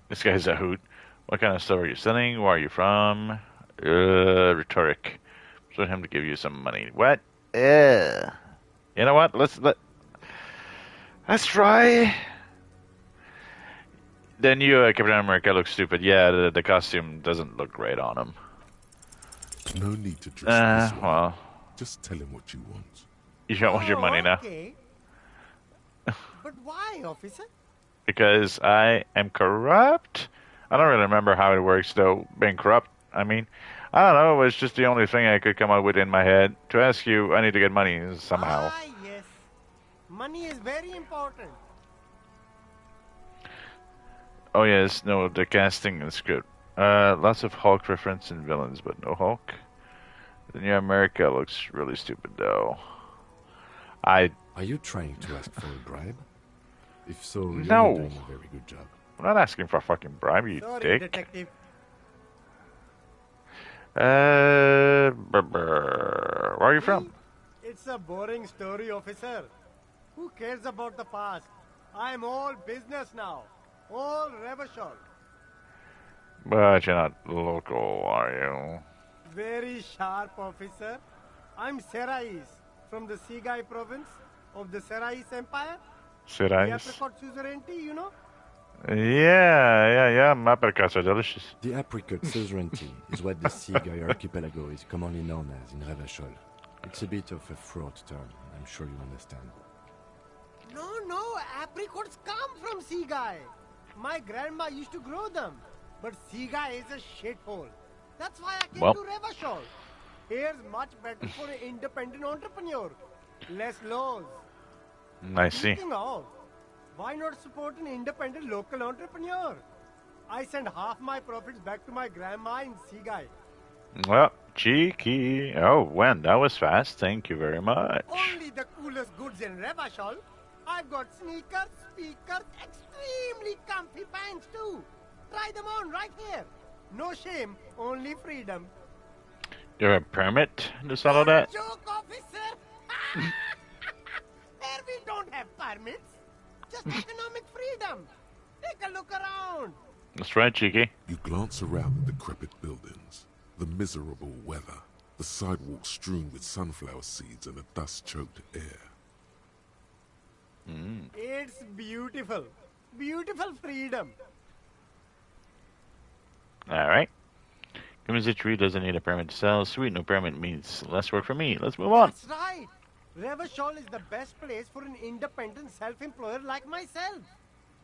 [SPEAKER 1] This guy's a hoot. What kind of stuff are you selling? Where are you from? Rhetoric. So him to give you some money. What? You know what? Let's try. The new Captain America looks stupid. Yeah, the costume doesn't look great on him.
[SPEAKER 3] No need to dress this way.
[SPEAKER 1] Well.
[SPEAKER 3] Just tell him what you want.
[SPEAKER 1] You don't want your money now.
[SPEAKER 14] Okay. But why, officer?
[SPEAKER 1] Because I am corrupt? I don't really remember how it works, though, being corrupt. I mean, I don't know, it was just the only thing I could come up with in my head. To ask you, I need to get money somehow.
[SPEAKER 14] Ah, yes. Money is very important.
[SPEAKER 1] Oh, yes, no, the casting is good. Lots of Hulk reference and villains, but no Hulk. The new America looks really stupid, though.
[SPEAKER 2] Are you trying to ask for a bribe? If so, you're
[SPEAKER 1] No.
[SPEAKER 2] not doing a very good job.
[SPEAKER 1] I'm not asking for a fucking bribe, you
[SPEAKER 14] Sorry,
[SPEAKER 1] dick.
[SPEAKER 14] detective.
[SPEAKER 1] Where are you from?
[SPEAKER 14] It's a boring story, officer. Who cares about the past? I'm all business now. All Revachol.
[SPEAKER 1] But you're not local, are you?
[SPEAKER 14] Very sharp, officer. I'm Serais, from the Sigai province of the Serais Empire.
[SPEAKER 1] Serais?
[SPEAKER 14] The apricot suzerainty, you know?
[SPEAKER 1] Yeah. Apricots are delicious.
[SPEAKER 2] The apricot suzerainty is what the Sigai archipelago is commonly known as in Revachol. It's a bit of a fraught term, I'm sure you understand.
[SPEAKER 14] No, apricots come from Sigai. My grandma used to grow them. But Sigai is a shithole. That's why I came to Revachol. Here's much better for an independent entrepreneur. Less laws.
[SPEAKER 1] I see.
[SPEAKER 14] Speaking of, why not support an independent local entrepreneur? I send half my profits back to my grandma in Sigai.
[SPEAKER 1] Well, cheeky. Oh, when? That was fast. Thank you very much.
[SPEAKER 14] Only the coolest goods in Revachol. I've got sneakers, speakers, extremely comfy pants too. Try them on right here. No shame, only freedom.
[SPEAKER 1] You have a permit to sell all that?
[SPEAKER 14] Joke, officer. There we don't have permits. just economic freedom. Take a look around.
[SPEAKER 1] That's right, Cheeky.
[SPEAKER 3] You glance around the decrepit buildings, the miserable weather, the sidewalks strewn with sunflower seeds and a dust-choked air.
[SPEAKER 14] It's beautiful. Beautiful freedom.
[SPEAKER 1] Alright. Community tree doesn't need a permit to sell. Sweet, no permit means less work for me. Let's move on.
[SPEAKER 14] That's right. Revachol is the best place for an independent self-employer like myself.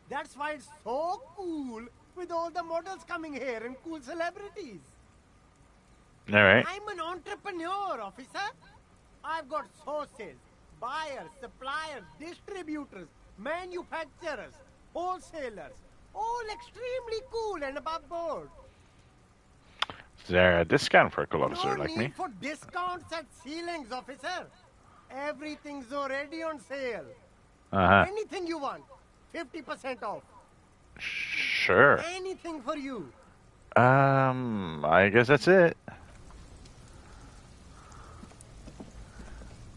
[SPEAKER 14] That's why it's so cool with all the models coming here and cool celebrities.
[SPEAKER 1] Alright.
[SPEAKER 14] I'm an entrepreneur, officer. I've got sources, buyers, suppliers, distributors, manufacturers, wholesalers, all extremely cool and above board.
[SPEAKER 1] Is there a discount for a cool officer
[SPEAKER 14] No
[SPEAKER 1] like
[SPEAKER 14] need
[SPEAKER 1] me?
[SPEAKER 14] for discounts at ceilings, officer. Everything's already on sale. Anything you want, 50% off.
[SPEAKER 1] Sure.
[SPEAKER 14] Anything for you.
[SPEAKER 1] I guess that's it.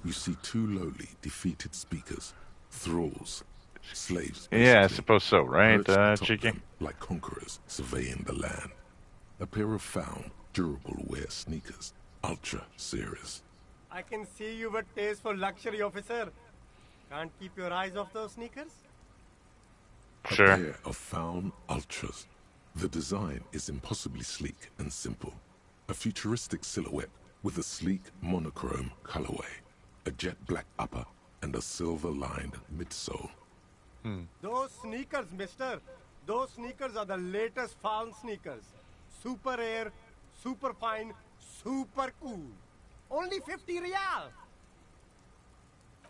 [SPEAKER 3] You see two lowly, defeated speakers, thralls, slaves.
[SPEAKER 1] Yeah, I suppose so, right,
[SPEAKER 3] perched atop
[SPEAKER 1] Cheeky?
[SPEAKER 3] them like conquerors surveying the land. A pair of found, durable wear sneakers, ultra serious.
[SPEAKER 14] I can see you've a taste for luxury, officer. Can't keep your eyes off those sneakers?
[SPEAKER 1] Sure.
[SPEAKER 3] A pair of found ultras. The design is impossibly sleek and simple. A futuristic silhouette with a sleek monochrome colorway, a jet black upper, and a silver-lined midsole.
[SPEAKER 14] Those sneakers, mister. Those sneakers are the latest found sneakers. Super air, super fine, super cool. Only 50 real.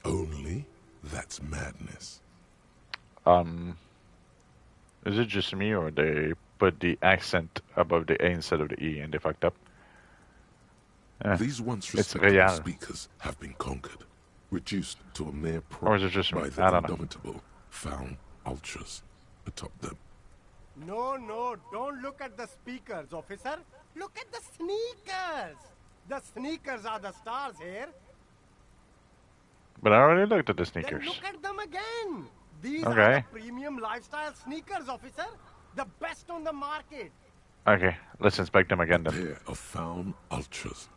[SPEAKER 3] Only? That's madness.
[SPEAKER 1] Is it just me or they put the accent above the A instead of the E and they fucked up?
[SPEAKER 3] These once
[SPEAKER 1] it's
[SPEAKER 3] respectable
[SPEAKER 1] real.
[SPEAKER 3] speakers have been conquered, reduced to a mere
[SPEAKER 1] Or is
[SPEAKER 3] prop
[SPEAKER 1] it just me?
[SPEAKER 3] by the
[SPEAKER 1] I don't know.
[SPEAKER 3] indomitable found ultras atop them.
[SPEAKER 14] No, don't look at the speakers, officer. Look at the sneakers. The sneakers are the stars here.
[SPEAKER 1] But I already looked at the
[SPEAKER 14] Then
[SPEAKER 1] sneakers.
[SPEAKER 14] look at them again. These are
[SPEAKER 1] Okay.
[SPEAKER 14] the premium lifestyle sneakers, officer. The best on the market.
[SPEAKER 1] Okay, let's inspect them again
[SPEAKER 3] A
[SPEAKER 1] then.
[SPEAKER 3] pair of found ultras.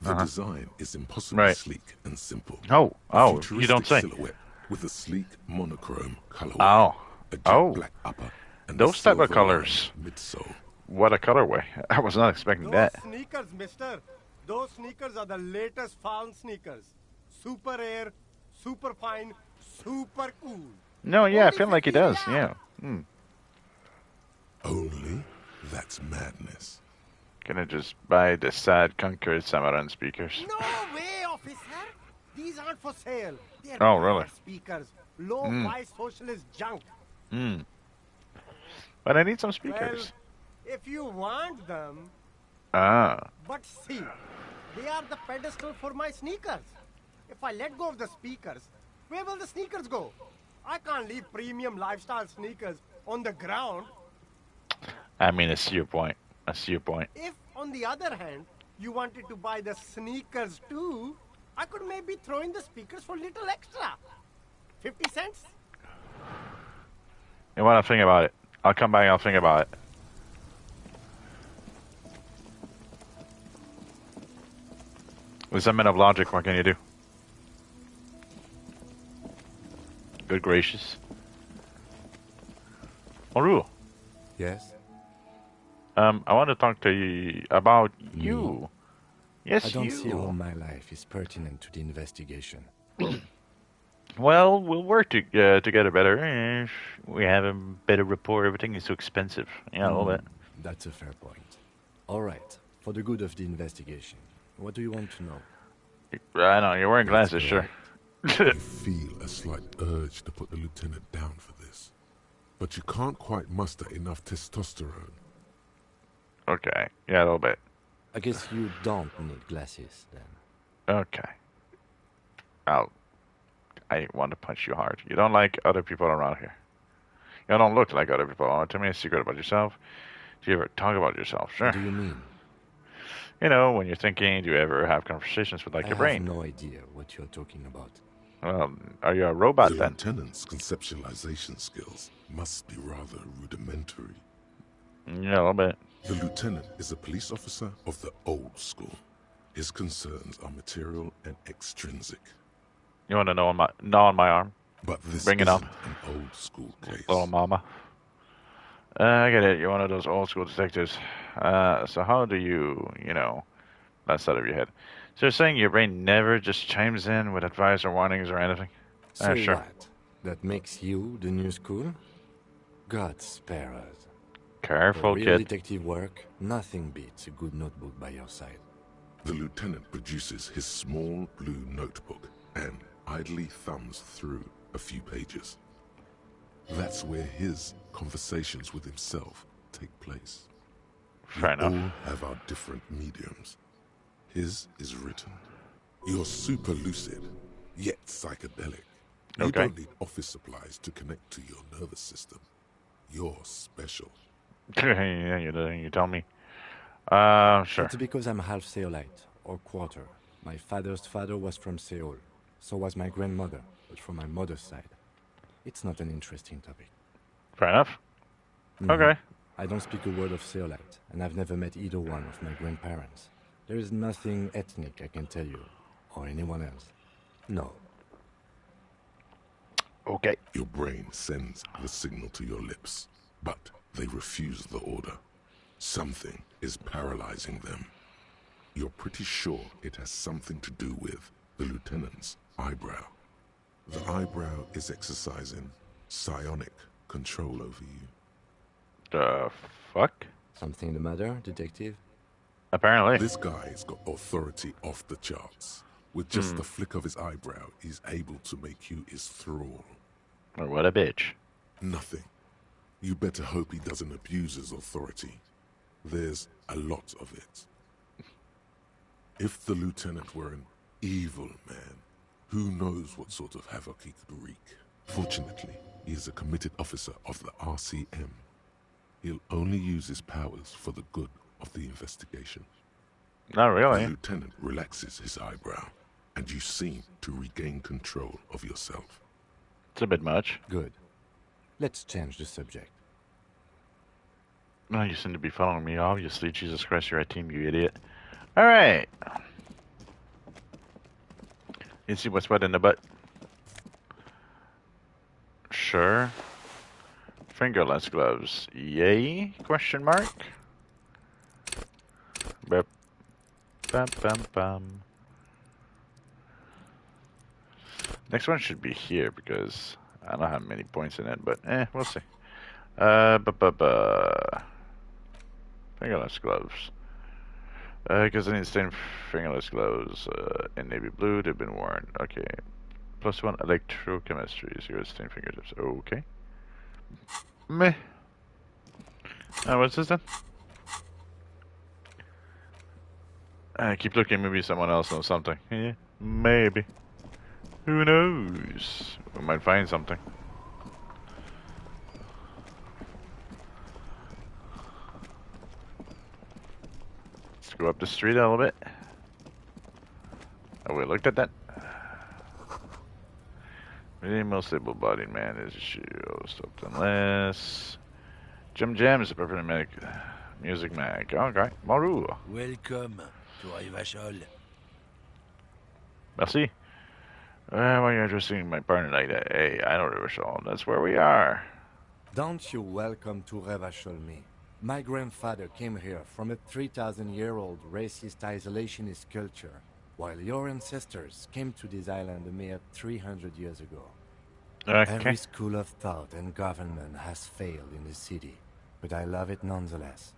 [SPEAKER 3] The
[SPEAKER 1] Uh-huh.
[SPEAKER 3] design is impossibly
[SPEAKER 1] Right.
[SPEAKER 3] sleek and simple.
[SPEAKER 1] Oh,
[SPEAKER 3] A
[SPEAKER 1] you don't say.
[SPEAKER 3] futuristic silhouette with a sleek monochrome colorway.
[SPEAKER 1] Oh,
[SPEAKER 3] A jet
[SPEAKER 1] oh.
[SPEAKER 3] black upper. And
[SPEAKER 1] Those type of
[SPEAKER 3] silver-lined
[SPEAKER 1] colors.
[SPEAKER 3] midsole.
[SPEAKER 1] What a colorway. I was not expecting
[SPEAKER 14] Those
[SPEAKER 1] that.
[SPEAKER 14] sneakers, mister. Those sneakers are the latest found sneakers. Super air, super fine, super cool.
[SPEAKER 1] No, yeah, I
[SPEAKER 14] Only
[SPEAKER 1] feel like he
[SPEAKER 14] 50
[SPEAKER 1] does,
[SPEAKER 14] real.
[SPEAKER 1] yeah.
[SPEAKER 3] Only? That's madness.
[SPEAKER 1] Gonna just buy the sad conquered Samaran speakers.
[SPEAKER 14] No way, officer. These aren't for sale. They're
[SPEAKER 1] Oh,
[SPEAKER 14] bad
[SPEAKER 1] really?
[SPEAKER 14] speakers. Low-price socialist junk.
[SPEAKER 1] But I need some speakers.
[SPEAKER 14] Well, if you want them,
[SPEAKER 1] Ah,
[SPEAKER 14] but see, they are the pedestal for my sneakers. If I let go of the speakers, where will the sneakers go? I can't leave premium lifestyle sneakers on the ground.
[SPEAKER 1] I mean, I see your point. I see your point.
[SPEAKER 14] If, on the other hand, you wanted to buy the sneakers too, I could maybe throw in the speakers for little extra. 50 cents?
[SPEAKER 1] You want to think about it? I'll come back and I'll think about it. With a minute of logic, what can you do? Good gracious. Maru,
[SPEAKER 2] Yes?
[SPEAKER 1] I want to talk to you about you. Yes,
[SPEAKER 2] I don't
[SPEAKER 1] you.
[SPEAKER 2] see how my life is pertinent to the investigation.
[SPEAKER 1] Well, we'll work together better. We have a better rapport. Everything is so expensive. Yeah, a little bit.
[SPEAKER 2] That's a fair point. All right. For the good of the investigation, what do you want to know?
[SPEAKER 1] I know, you're wearing glasses, sure.
[SPEAKER 3] You feel a slight urge to put the lieutenant down for this. But you can't quite muster enough testosterone.
[SPEAKER 1] Okay, yeah, a little bit.
[SPEAKER 2] I guess you don't need glasses, then.
[SPEAKER 1] Okay. I want to punch you hard. You don't like other people around here. You don't look like other people. Tell me a secret about yourself. Do you ever talk about yourself? Sure.
[SPEAKER 2] What do you mean?
[SPEAKER 1] You know, when you're thinking, do you ever have conversations with like your
[SPEAKER 2] I
[SPEAKER 1] brain?
[SPEAKER 2] have no idea what you're talking about.
[SPEAKER 1] Are you a robot
[SPEAKER 3] the
[SPEAKER 1] then?
[SPEAKER 3] lieutenant's conceptualization skills must be rather rudimentary.
[SPEAKER 1] Yeah, a little bit.
[SPEAKER 3] The lieutenant is a police officer of the old school. His concerns are material and extrinsic.
[SPEAKER 1] You want to know on my arm?
[SPEAKER 3] But this
[SPEAKER 1] Bring it
[SPEAKER 3] isn't
[SPEAKER 1] on.
[SPEAKER 3] an old school case.
[SPEAKER 1] Little mama. I get it. You're one of those old school detectives. So how do you know, that's out of your head. So you're saying your brain never just chimes in with advice or warnings or anything?
[SPEAKER 2] So
[SPEAKER 1] Sure.
[SPEAKER 2] what? That makes you the new school? God spare us.
[SPEAKER 1] Careful,
[SPEAKER 2] For real
[SPEAKER 1] kid.
[SPEAKER 2] detective work, nothing beats a good notebook by your side.
[SPEAKER 3] The lieutenant produces his small blue notebook and idly thumbs through a few pages. That's where his conversations with himself take place.
[SPEAKER 1] Fair enough.
[SPEAKER 3] We all have our different mediums. His is written. You're super lucid, yet psychedelic. You
[SPEAKER 1] Okay.
[SPEAKER 3] don't need office supplies to connect to your nervous system. You're special.
[SPEAKER 1] Yeah, you tell me. Sure.
[SPEAKER 2] It's because I'm half Seolite, or quarter. My father's father was from Seoul. So was my grandmother, but from my mother's side. It's not an interesting topic.
[SPEAKER 1] Fair enough. Okay.
[SPEAKER 2] I don't speak a word of Seolite, and I've never met either one of my grandparents. There is nothing ethnic I can tell you, or anyone else. No.
[SPEAKER 1] Okay.
[SPEAKER 3] Your brain sends the signal to your lips, but they refuse the order. Something is paralyzing them. You're pretty sure it has something to do with the lieutenant's eyebrow. The eyebrow is exercising psionic control over you.
[SPEAKER 1] The fuck?
[SPEAKER 2] Something the matter, detective?
[SPEAKER 1] Apparently.
[SPEAKER 3] This guy's got authority off the charts. With just the flick of his eyebrow, he's able to make you his thrall.
[SPEAKER 1] Or what a bitch.
[SPEAKER 3] Nothing. You better hope he doesn't abuse his authority. There's a lot of it. If the lieutenant were an evil man, who knows what sort of havoc he could wreak. Fortunately, he is a committed officer of the RCM. He'll only use his powers for the good of the investigation.
[SPEAKER 1] Not really.
[SPEAKER 3] The lieutenant relaxes his eyebrow, and you seem to regain control of yourself.
[SPEAKER 1] It's a bit much.
[SPEAKER 2] Good. Let's change the subject.
[SPEAKER 1] Well, you seem to be following me, obviously. Jesus Christ, you're a team, you idiot. Alright. You see what's wet in the butt? Sure. Fingerless gloves. Yay? Question mark? Bum, bum, bum, bum. Next one should be here because I don't have many points in it, but we'll see. Fingerless gloves. Because I need to stain fingerless gloves in navy blue. They've been worn. Okay. +1 electrochemistry. 0 stain fingertips. Okay. Meh. What's this then? I keep looking. Maybe someone else knows something. Yeah, maybe. Who knows? We might find something. Let's go up the street a little bit. Oh, we looked at that. The most able-bodied man is something less. Jim Jam is a perfect music mag. Okay, bonjour.
[SPEAKER 13] Welcome to Revachol.
[SPEAKER 1] Merci. Why are you addressing my partner like that? Hey, I know Revachol. That's where we are.
[SPEAKER 2] Don't you welcome to Revachol me. My grandfather came here from a 3,000-year-old racist isolationist culture, while your ancestors came to this island a mere 300 years ago.
[SPEAKER 1] Okay.
[SPEAKER 2] Every school of thought and government has failed in the city, but I love it nonetheless.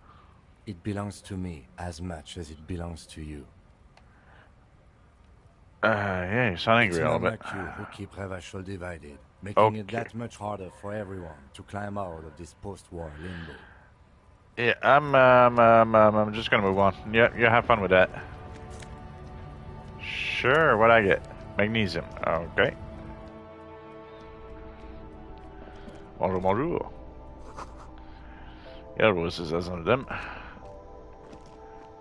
[SPEAKER 2] It belongs to me as much as it belongs to you.
[SPEAKER 1] Yeah, you sound angry a little bit.
[SPEAKER 2] It's men like you who keep Revachol divided, making it that much harder for everyone to climb out of this post-war limbo.
[SPEAKER 1] Yeah, I'm just gonna move on. Yeah, you have fun with that. Sure, what I get? Magnesium. Okay. Bonjour, bonjour. Yeah, roses as one of them.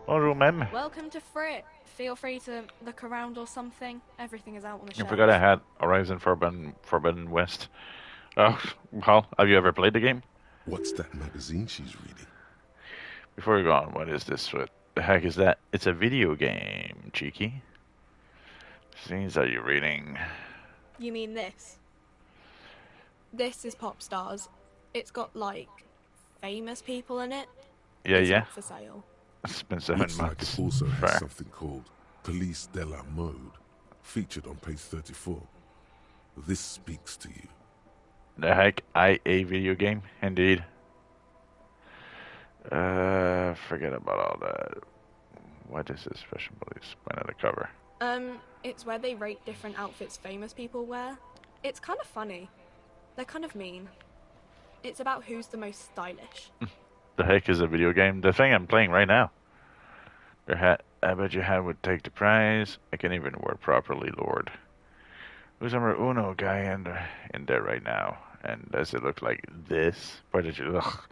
[SPEAKER 1] Bonjour, ma'am.
[SPEAKER 15] Welcome to Frit. Feel free to look around or something. Everything is out on the
[SPEAKER 1] I
[SPEAKER 15] shelf.
[SPEAKER 1] forgot I had Horizon Forbidden West. Oh, well, have you ever played the game?
[SPEAKER 3] What's that magazine she's reading?
[SPEAKER 1] Before we go on, what is this? What the heck is that? It's a video game, cheeky. Scenes that you're reading.
[SPEAKER 15] You mean this? This is Pop Stars. It's got, like, famous people in it.
[SPEAKER 3] Yeah,
[SPEAKER 15] it's
[SPEAKER 3] yeah.
[SPEAKER 15] Not for sale.
[SPEAKER 1] It's been 7
[SPEAKER 3] Looks
[SPEAKER 1] months.
[SPEAKER 3] like it also has something called Police de la Mode, featured on page 34. This speaks to you.
[SPEAKER 1] The heck? A video game? Indeed. Forget about all that. What is this Fashion Police? Point at the cover.
[SPEAKER 15] It's where they rate different outfits famous people wear. It's kind of funny. They're kind of mean. It's about who's the most stylish.
[SPEAKER 1] The heck is a video game? The thing I'm playing right now. Your hat. I bet your hat would take the prize. I can't even word properly, Lord. Who's number uno guy in there right now? And does it look like this? Why did you look?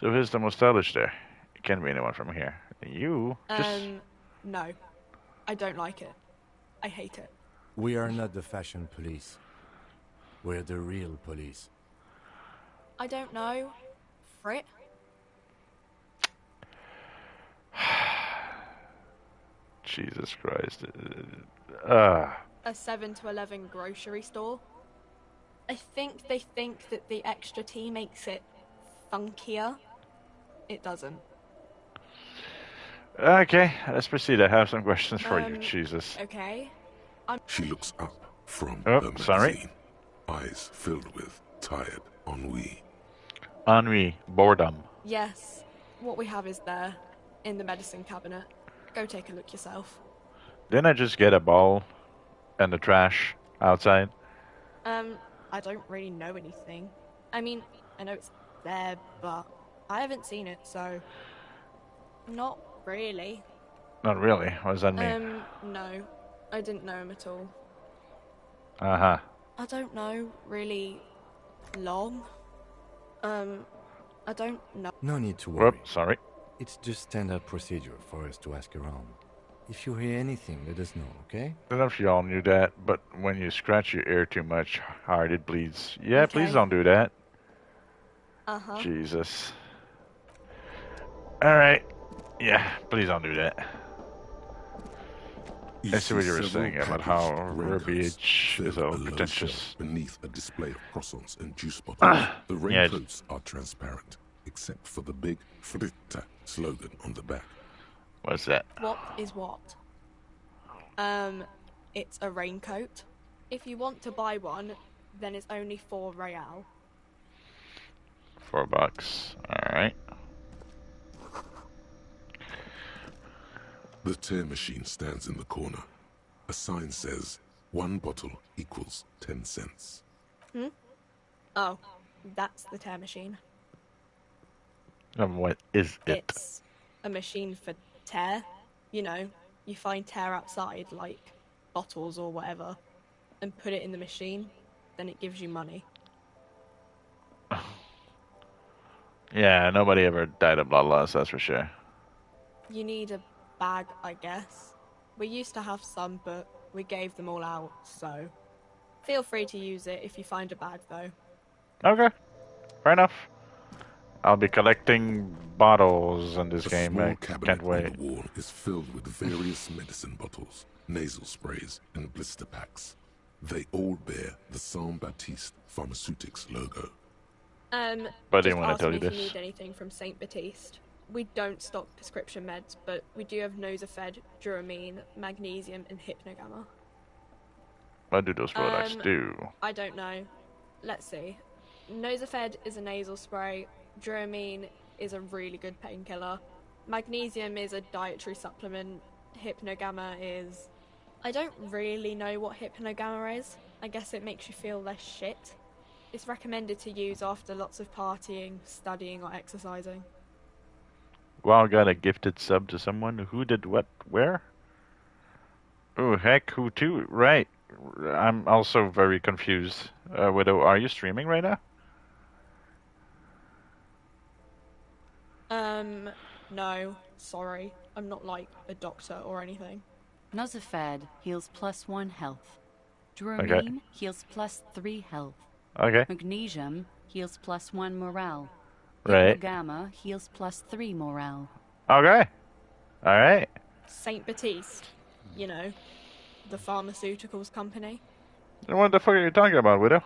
[SPEAKER 1] So who's the most stylish there? It can't be anyone from here. You just...
[SPEAKER 15] No. I don't like it. I hate it.
[SPEAKER 2] We are not the fashion police. We're the real police.
[SPEAKER 15] I don't know. Frit?
[SPEAKER 1] Jesus Christ.
[SPEAKER 15] A 7 to 11 grocery store. I think they think that the extra T makes it funkier. It doesn't.
[SPEAKER 1] Okay, let's proceed. I have some questions for you, Jesus.
[SPEAKER 15] Okay.
[SPEAKER 3] She looks up from
[SPEAKER 1] her
[SPEAKER 3] magazine, eyes filled with tired ennui.
[SPEAKER 1] Ennui, boredom.
[SPEAKER 15] Yes. What we have is there, in the medicine cabinet. Go take a look yourself.
[SPEAKER 1] Didn't I just get a ball and the trash outside?
[SPEAKER 15] I don't really know anything. I mean, I know it's there, but I haven't seen it, so... Not really.
[SPEAKER 1] Not really. What does that mean?
[SPEAKER 15] No. I didn't know him at all.
[SPEAKER 1] Uh-huh.
[SPEAKER 15] I don't know, really long. I don't know.
[SPEAKER 2] No need to worry.
[SPEAKER 1] Whoops, sorry.
[SPEAKER 2] It's just standard procedure for us to ask around. If you hear anything, let us know, okay?
[SPEAKER 1] I don't know if you all knew that, but when you scratch your ear too much hard, it bleeds. Yeah,
[SPEAKER 15] Okay.
[SPEAKER 1] please don't do that.
[SPEAKER 15] Uh-huh.
[SPEAKER 1] Jesus. Alright. Yeah, please don't do that. I see what you were saying about how verbiage is all pretentious.
[SPEAKER 3] Beneath a display of croissants and juice bottles, the raincoats are transparent, except for the big Fritta slogan on the back.
[SPEAKER 1] What's that?
[SPEAKER 15] What is what? It's a raincoat. If you want to buy one, then it's only 4 real.
[SPEAKER 1] $4. Alright.
[SPEAKER 3] The tear machine stands in the corner. A sign says, 1 bottle equals 10 cents.
[SPEAKER 15] Oh, that's the tear machine.
[SPEAKER 1] What is it?
[SPEAKER 15] It's a machine for tear. You know, you find tear outside, like bottles or whatever, and put it in the machine, then it gives you money.
[SPEAKER 1] Yeah, nobody ever died of blood loss, that's for sure.
[SPEAKER 15] You need a bag, I guess. We used to have some, but we gave them all out, so feel free to use it if you find a bag, though.
[SPEAKER 1] Okay, fair enough. I'll be collecting bottles in this game. I can't wait.
[SPEAKER 3] On the wall is filled with various medicine bottles, nasal sprays, and blister packs. They all bear the Saint Baptiste Pharmaceutics logo.
[SPEAKER 1] But I didn't want to tell you
[SPEAKER 15] if
[SPEAKER 1] this.
[SPEAKER 15] you need anything from Saint Baptiste. We don't stock prescription meds, but we do have Nosafed, Duramine, Magnesium, and Hypnogamma.
[SPEAKER 1] What do those products do?
[SPEAKER 15] I don't know. Let's see. Nosafed is a nasal spray. Duramine is a really good painkiller. Magnesium is a dietary supplement. Hypnogamma is... I don't really know what Hypnogamma is. I guess it makes you feel less shit. It's recommended to use after lots of partying, studying, or exercising.
[SPEAKER 1] Wow, got a gifted sub to someone who did what, where? Oh, heck, who too? Right. I'm also very confused. Widow, are you streaming right now?
[SPEAKER 15] No, sorry. I'm not like a doctor or anything.
[SPEAKER 5] Nosafed heals +1 health. Dramine heals +3 health.
[SPEAKER 1] Okay.
[SPEAKER 5] Magnesium heals +1 morale.
[SPEAKER 1] Right.
[SPEAKER 5] Gamma heals +3 morale.
[SPEAKER 1] Okay. Alright.
[SPEAKER 15] Saint Baptiste, you know, the pharmaceuticals company.
[SPEAKER 1] What the fuck are you talking about, Widow?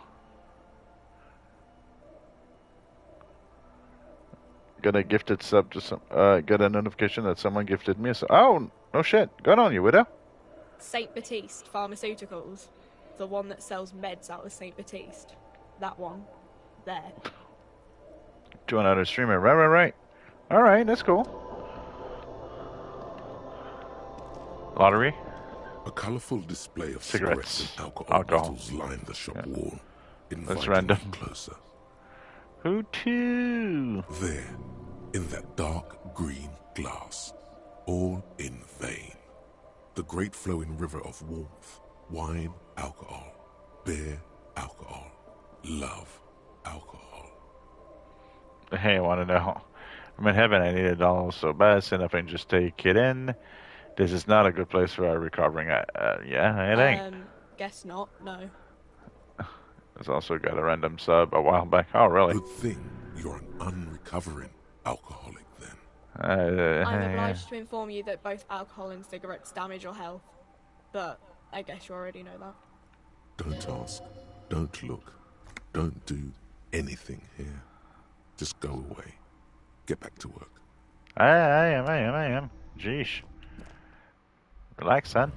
[SPEAKER 1] Got a gifted sub to some. Got a notification that someone gifted me a sub. Oh, no shit. Good on you, Widow.
[SPEAKER 15] Saint Baptiste Pharmaceuticals, the one that sells meds out of Saint Baptiste. That one. There.
[SPEAKER 1] To another streamer. Right. Alright, that's cool. Lottery.
[SPEAKER 3] A colourful display of
[SPEAKER 1] cigarettes
[SPEAKER 3] and alcohol bottles line the shop wall,
[SPEAKER 1] that's random.
[SPEAKER 3] Closer.
[SPEAKER 1] Who to?
[SPEAKER 3] There, in that dark green glass, all in vain. The great flowing river of warmth, wine, alcohol, beer, alcohol, love, alcohol.
[SPEAKER 1] Hey, I want to know. I'm in heaven. I need it all so bad. So if I can just take it in. This is not a good place for our recovering. Yeah, it ain't.
[SPEAKER 15] Guess not. No.
[SPEAKER 1] It's also got a random sub a while back. Oh, really?
[SPEAKER 3] Good thing you're an unrecovering alcoholic then.
[SPEAKER 15] I'm obliged to inform you that both alcohol and cigarettes damage your health. But I guess you already know that.
[SPEAKER 3] Don't ask. Don't look. Don't do anything here. Just go away. Get back to work.
[SPEAKER 1] I am. Jeesh. Relax, son.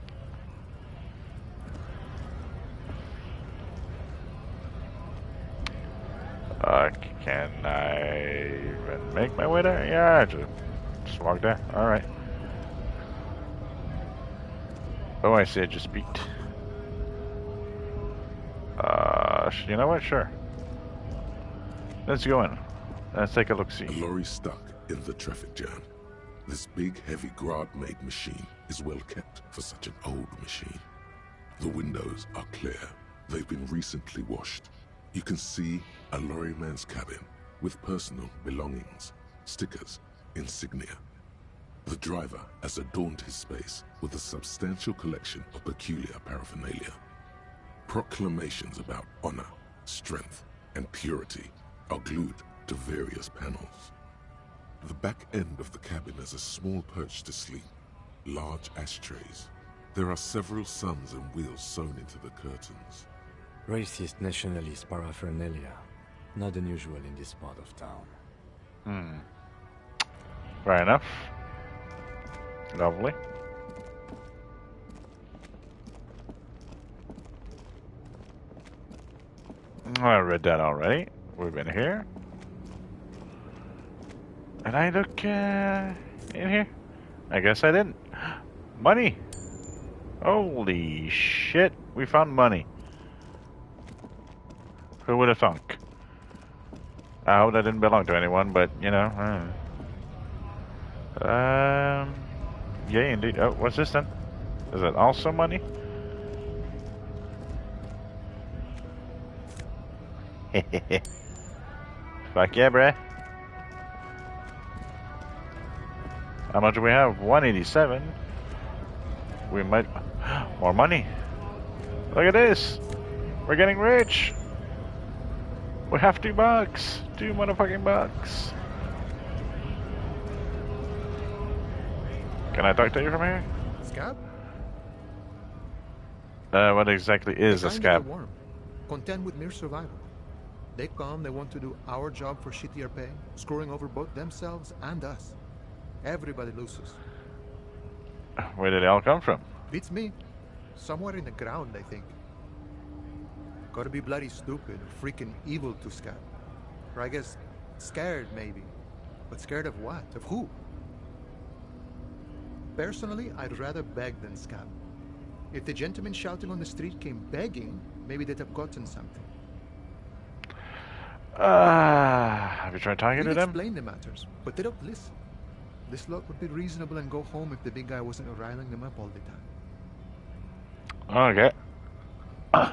[SPEAKER 1] Can I even make my way there? Yeah, just walk there. Alright. Oh, I see, I just peeked. You know what? Sure. Let's go in. Let's take a look-see.
[SPEAKER 3] A lorry stuck in the traffic jam. This big, heavy Grad-made machine is well kept for such an old machine. The windows are clear. They've been recently washed. You can see a lorryman's cabin with personal belongings, stickers, insignia. The driver has adorned his space with a substantial collection of peculiar paraphernalia. Proclamations about honor, strength, and purity are glued to various panels. The back end of the cabin has a small perch to sleep, large ashtrays. There are several suns and wheels sewn into the curtains.
[SPEAKER 2] Racist nationalist paraphernalia. Not unusual in this part of town.
[SPEAKER 1] Fair enough. Lovely. I read that already. We've been here. Did I look in here? I guess I didn't. Money! Holy shit, we found money. Who would have thunk? I hope that didn't belong to anyone, but, you know. Yeah, indeed. Oh, what's this then? Is it also money? Fuck yeah, bruh. How much do we have? 187. We might... More money. Look at this. We're getting rich. We have $2. $2 motherfucking bucks. Can I talk to you from here?
[SPEAKER 16] Scab?
[SPEAKER 1] What exactly is a scab?
[SPEAKER 16] Warm. Content with mere survival. They come, they want to do our job for shittier pay, screwing over both themselves and us. Everybody loses.
[SPEAKER 1] Where did they all come from?
[SPEAKER 16] Beats me. Somewhere in the ground, I think. Gotta be bloody stupid or freaking evil to scab. Or I guess scared, maybe. But scared of what? Of who? Personally, I'd rather beg than scab. If the gentleman shouting on the street came begging, maybe they'd have gotten something.
[SPEAKER 1] Have you tried talking to them?
[SPEAKER 16] Explain the matters, but they don't listen. This lot would be reasonable and go home if the big guy wasn't riling them up all the time.
[SPEAKER 1] Okay.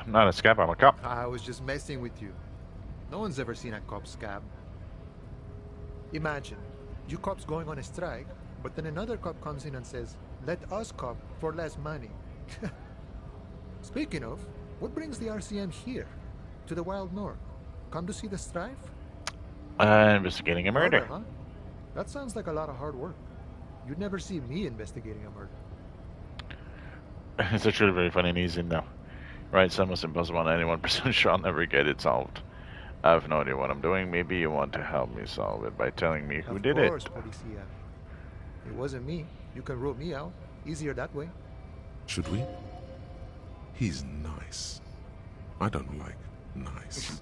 [SPEAKER 1] Not a scab, I'm a cop.
[SPEAKER 16] I was just messing with you. No one's ever seen a cop scab. Imagine, you cops going on a strike, But then another cop comes in and says, let us cop for less money. Speaking of, what brings the RCM here? To the Wild North? Come to see the strife?
[SPEAKER 1] Investigating a murder.
[SPEAKER 16] Huh? That sounds like a lot of hard work. You'd never see me investigating a murder.
[SPEAKER 1] It's actually very funny and easy now. Right, it's almost impossible, 91% sure I'll never get it solved. I have no idea what I'm doing. Maybe you want to help me solve it by telling me who did it.
[SPEAKER 16] Of course, Policia. It wasn't me. You can rule me out. Easier that way.
[SPEAKER 3] Should we? He's nice. I don't like nice.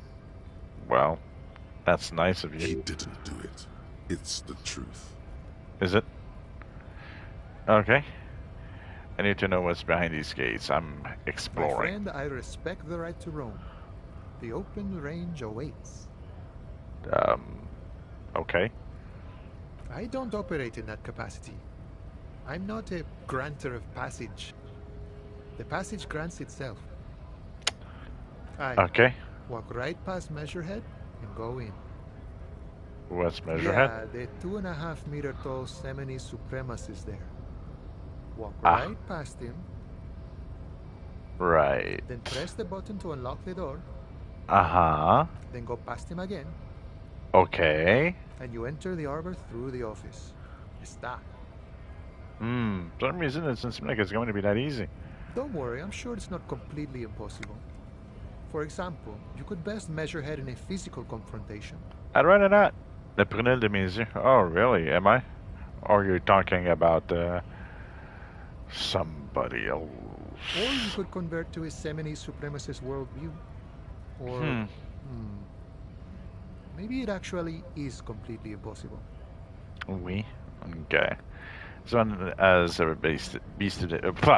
[SPEAKER 1] Well, that's nice of you.
[SPEAKER 3] He didn't do it. It's the truth.
[SPEAKER 1] Is it? Okay. I need to know what's behind these gates. I'm exploring.
[SPEAKER 16] My friend, I respect the right to roam. The open range awaits.
[SPEAKER 1] Okay.
[SPEAKER 16] I don't operate in that capacity. I'm not a granter of passage. The passage grants itself.
[SPEAKER 1] Okay.
[SPEAKER 16] Walk right past Measurehead and go in.
[SPEAKER 1] What's Measurehead?
[SPEAKER 16] Yeah, the 2.5 meter tall Semini supremacist there. Walk right past him.
[SPEAKER 1] Right.
[SPEAKER 16] Then press the button to unlock the door.
[SPEAKER 1] Uh-huh.
[SPEAKER 16] Then go past him again.
[SPEAKER 1] Okay.
[SPEAKER 16] And you enter the arbor through the office. Está.
[SPEAKER 1] For some reason it doesn't seem like it's going to be that easy.
[SPEAKER 16] Don't worry, I'm sure it's not completely impossible. For example, you could best Measurehead in a physical confrontation.
[SPEAKER 1] I'd rather not. Le prunelle de mes yeux. Oh, really? Am I? Or you're talking about, somebody else?
[SPEAKER 16] Or you could convert to a Semini supremacist worldview. Or, maybe it actually is completely impossible.
[SPEAKER 1] Oui. Okay. So, as a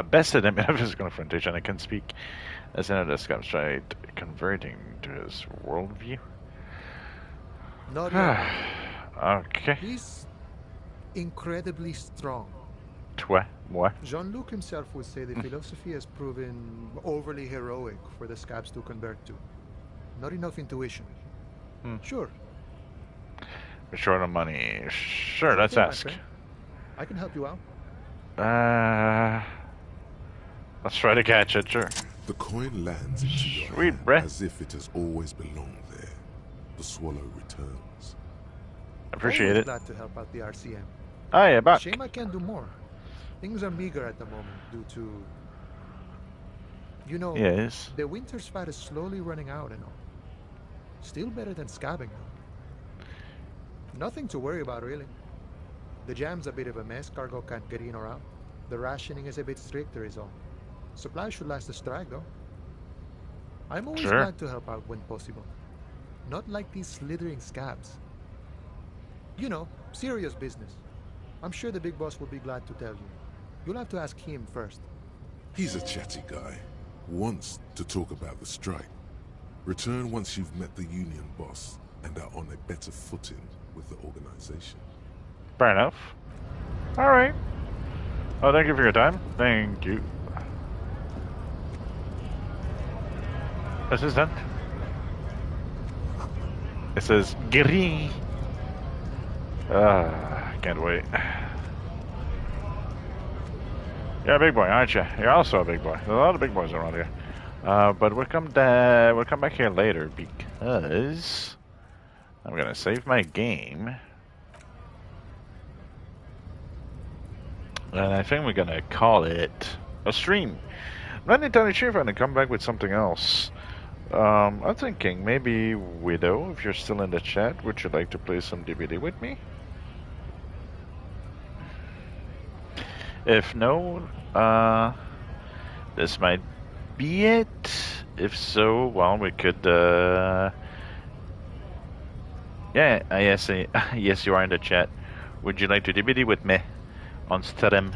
[SPEAKER 1] bested him in a physical confrontation, I can speak as another Scum tried converting to his worldview.
[SPEAKER 16] Not yet.
[SPEAKER 1] Okay.
[SPEAKER 16] He's incredibly strong.
[SPEAKER 1] Moi?
[SPEAKER 16] Jean-Luc himself would say the philosophy has proven overly heroic for the scabs to convert to. Not enough intuition. Sure.
[SPEAKER 1] We're short on money. Sure, let's ask.
[SPEAKER 16] I can help you out.
[SPEAKER 1] Let's try to catch it, sure.
[SPEAKER 3] The coin lands into your hand as if it has always belonged there. The swallow returns.
[SPEAKER 1] Appreciate it.
[SPEAKER 16] Glad to help out the RCM.
[SPEAKER 1] Ah, yeah, back.
[SPEAKER 16] Shame I can't do more. Things are meager at the moment due to... You know,
[SPEAKER 1] yes.
[SPEAKER 16] The winter's fat is slowly running out and all. Still better than scabbing, though. Nothing to worry about, really. The jam's a bit of a mess. Cargo can't get in or out. The rationing is a bit stricter is all. Supplies should last the strike, though. I'm always glad to help out when possible. Not like these slithering scabs. You know, serious business. I'm sure the big boss will be glad to tell you. You'll have to ask him first.
[SPEAKER 3] He's a chatty guy. Wants to talk about the strike. Return once you've met the union boss and are on a better footing with the organization.
[SPEAKER 1] Fair enough. Alright. Oh, thank you for your time. Thank you. Assistant. It says Giri. Can't wait. You're a big boy, aren't you? You're also a big boy. There's a lot of big boys around here. But we'll come back here later because I'm gonna save my game. And I think we're gonna call it a stream. I'm not entirely sure if I'm gonna come back with something else. I'm thinking maybe Widow, if you're still in the chat, would you like to play some DVD with me? If no, this might be it. If so, well, we could, yeah, yes, you are in the chat. Would you like to DVD with me on stream?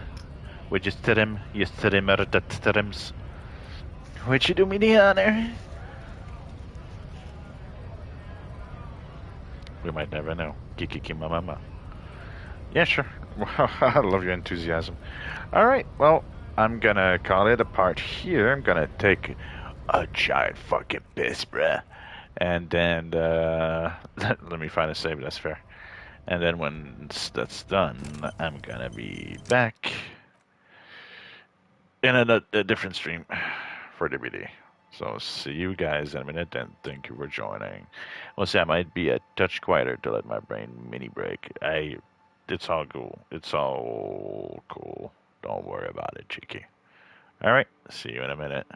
[SPEAKER 1] Would you stream? You streamer that streams. Would you do me the honor? We might never know. Kiki mama. Yeah, sure. I love your enthusiasm. Alright, well, I'm gonna call it a part here. I'm gonna take a giant fucking piss, bruh. And then, let me find a save, that's fair. And then when that's done, I'm gonna be back in a different stream for DVD. So see you guys in a minute, and thank you for joining. We'll see, I might be a touch quieter to let my brain mini break. It's all cool. It's all cool. Don't worry about it, cheeky. All right, see you in a minute.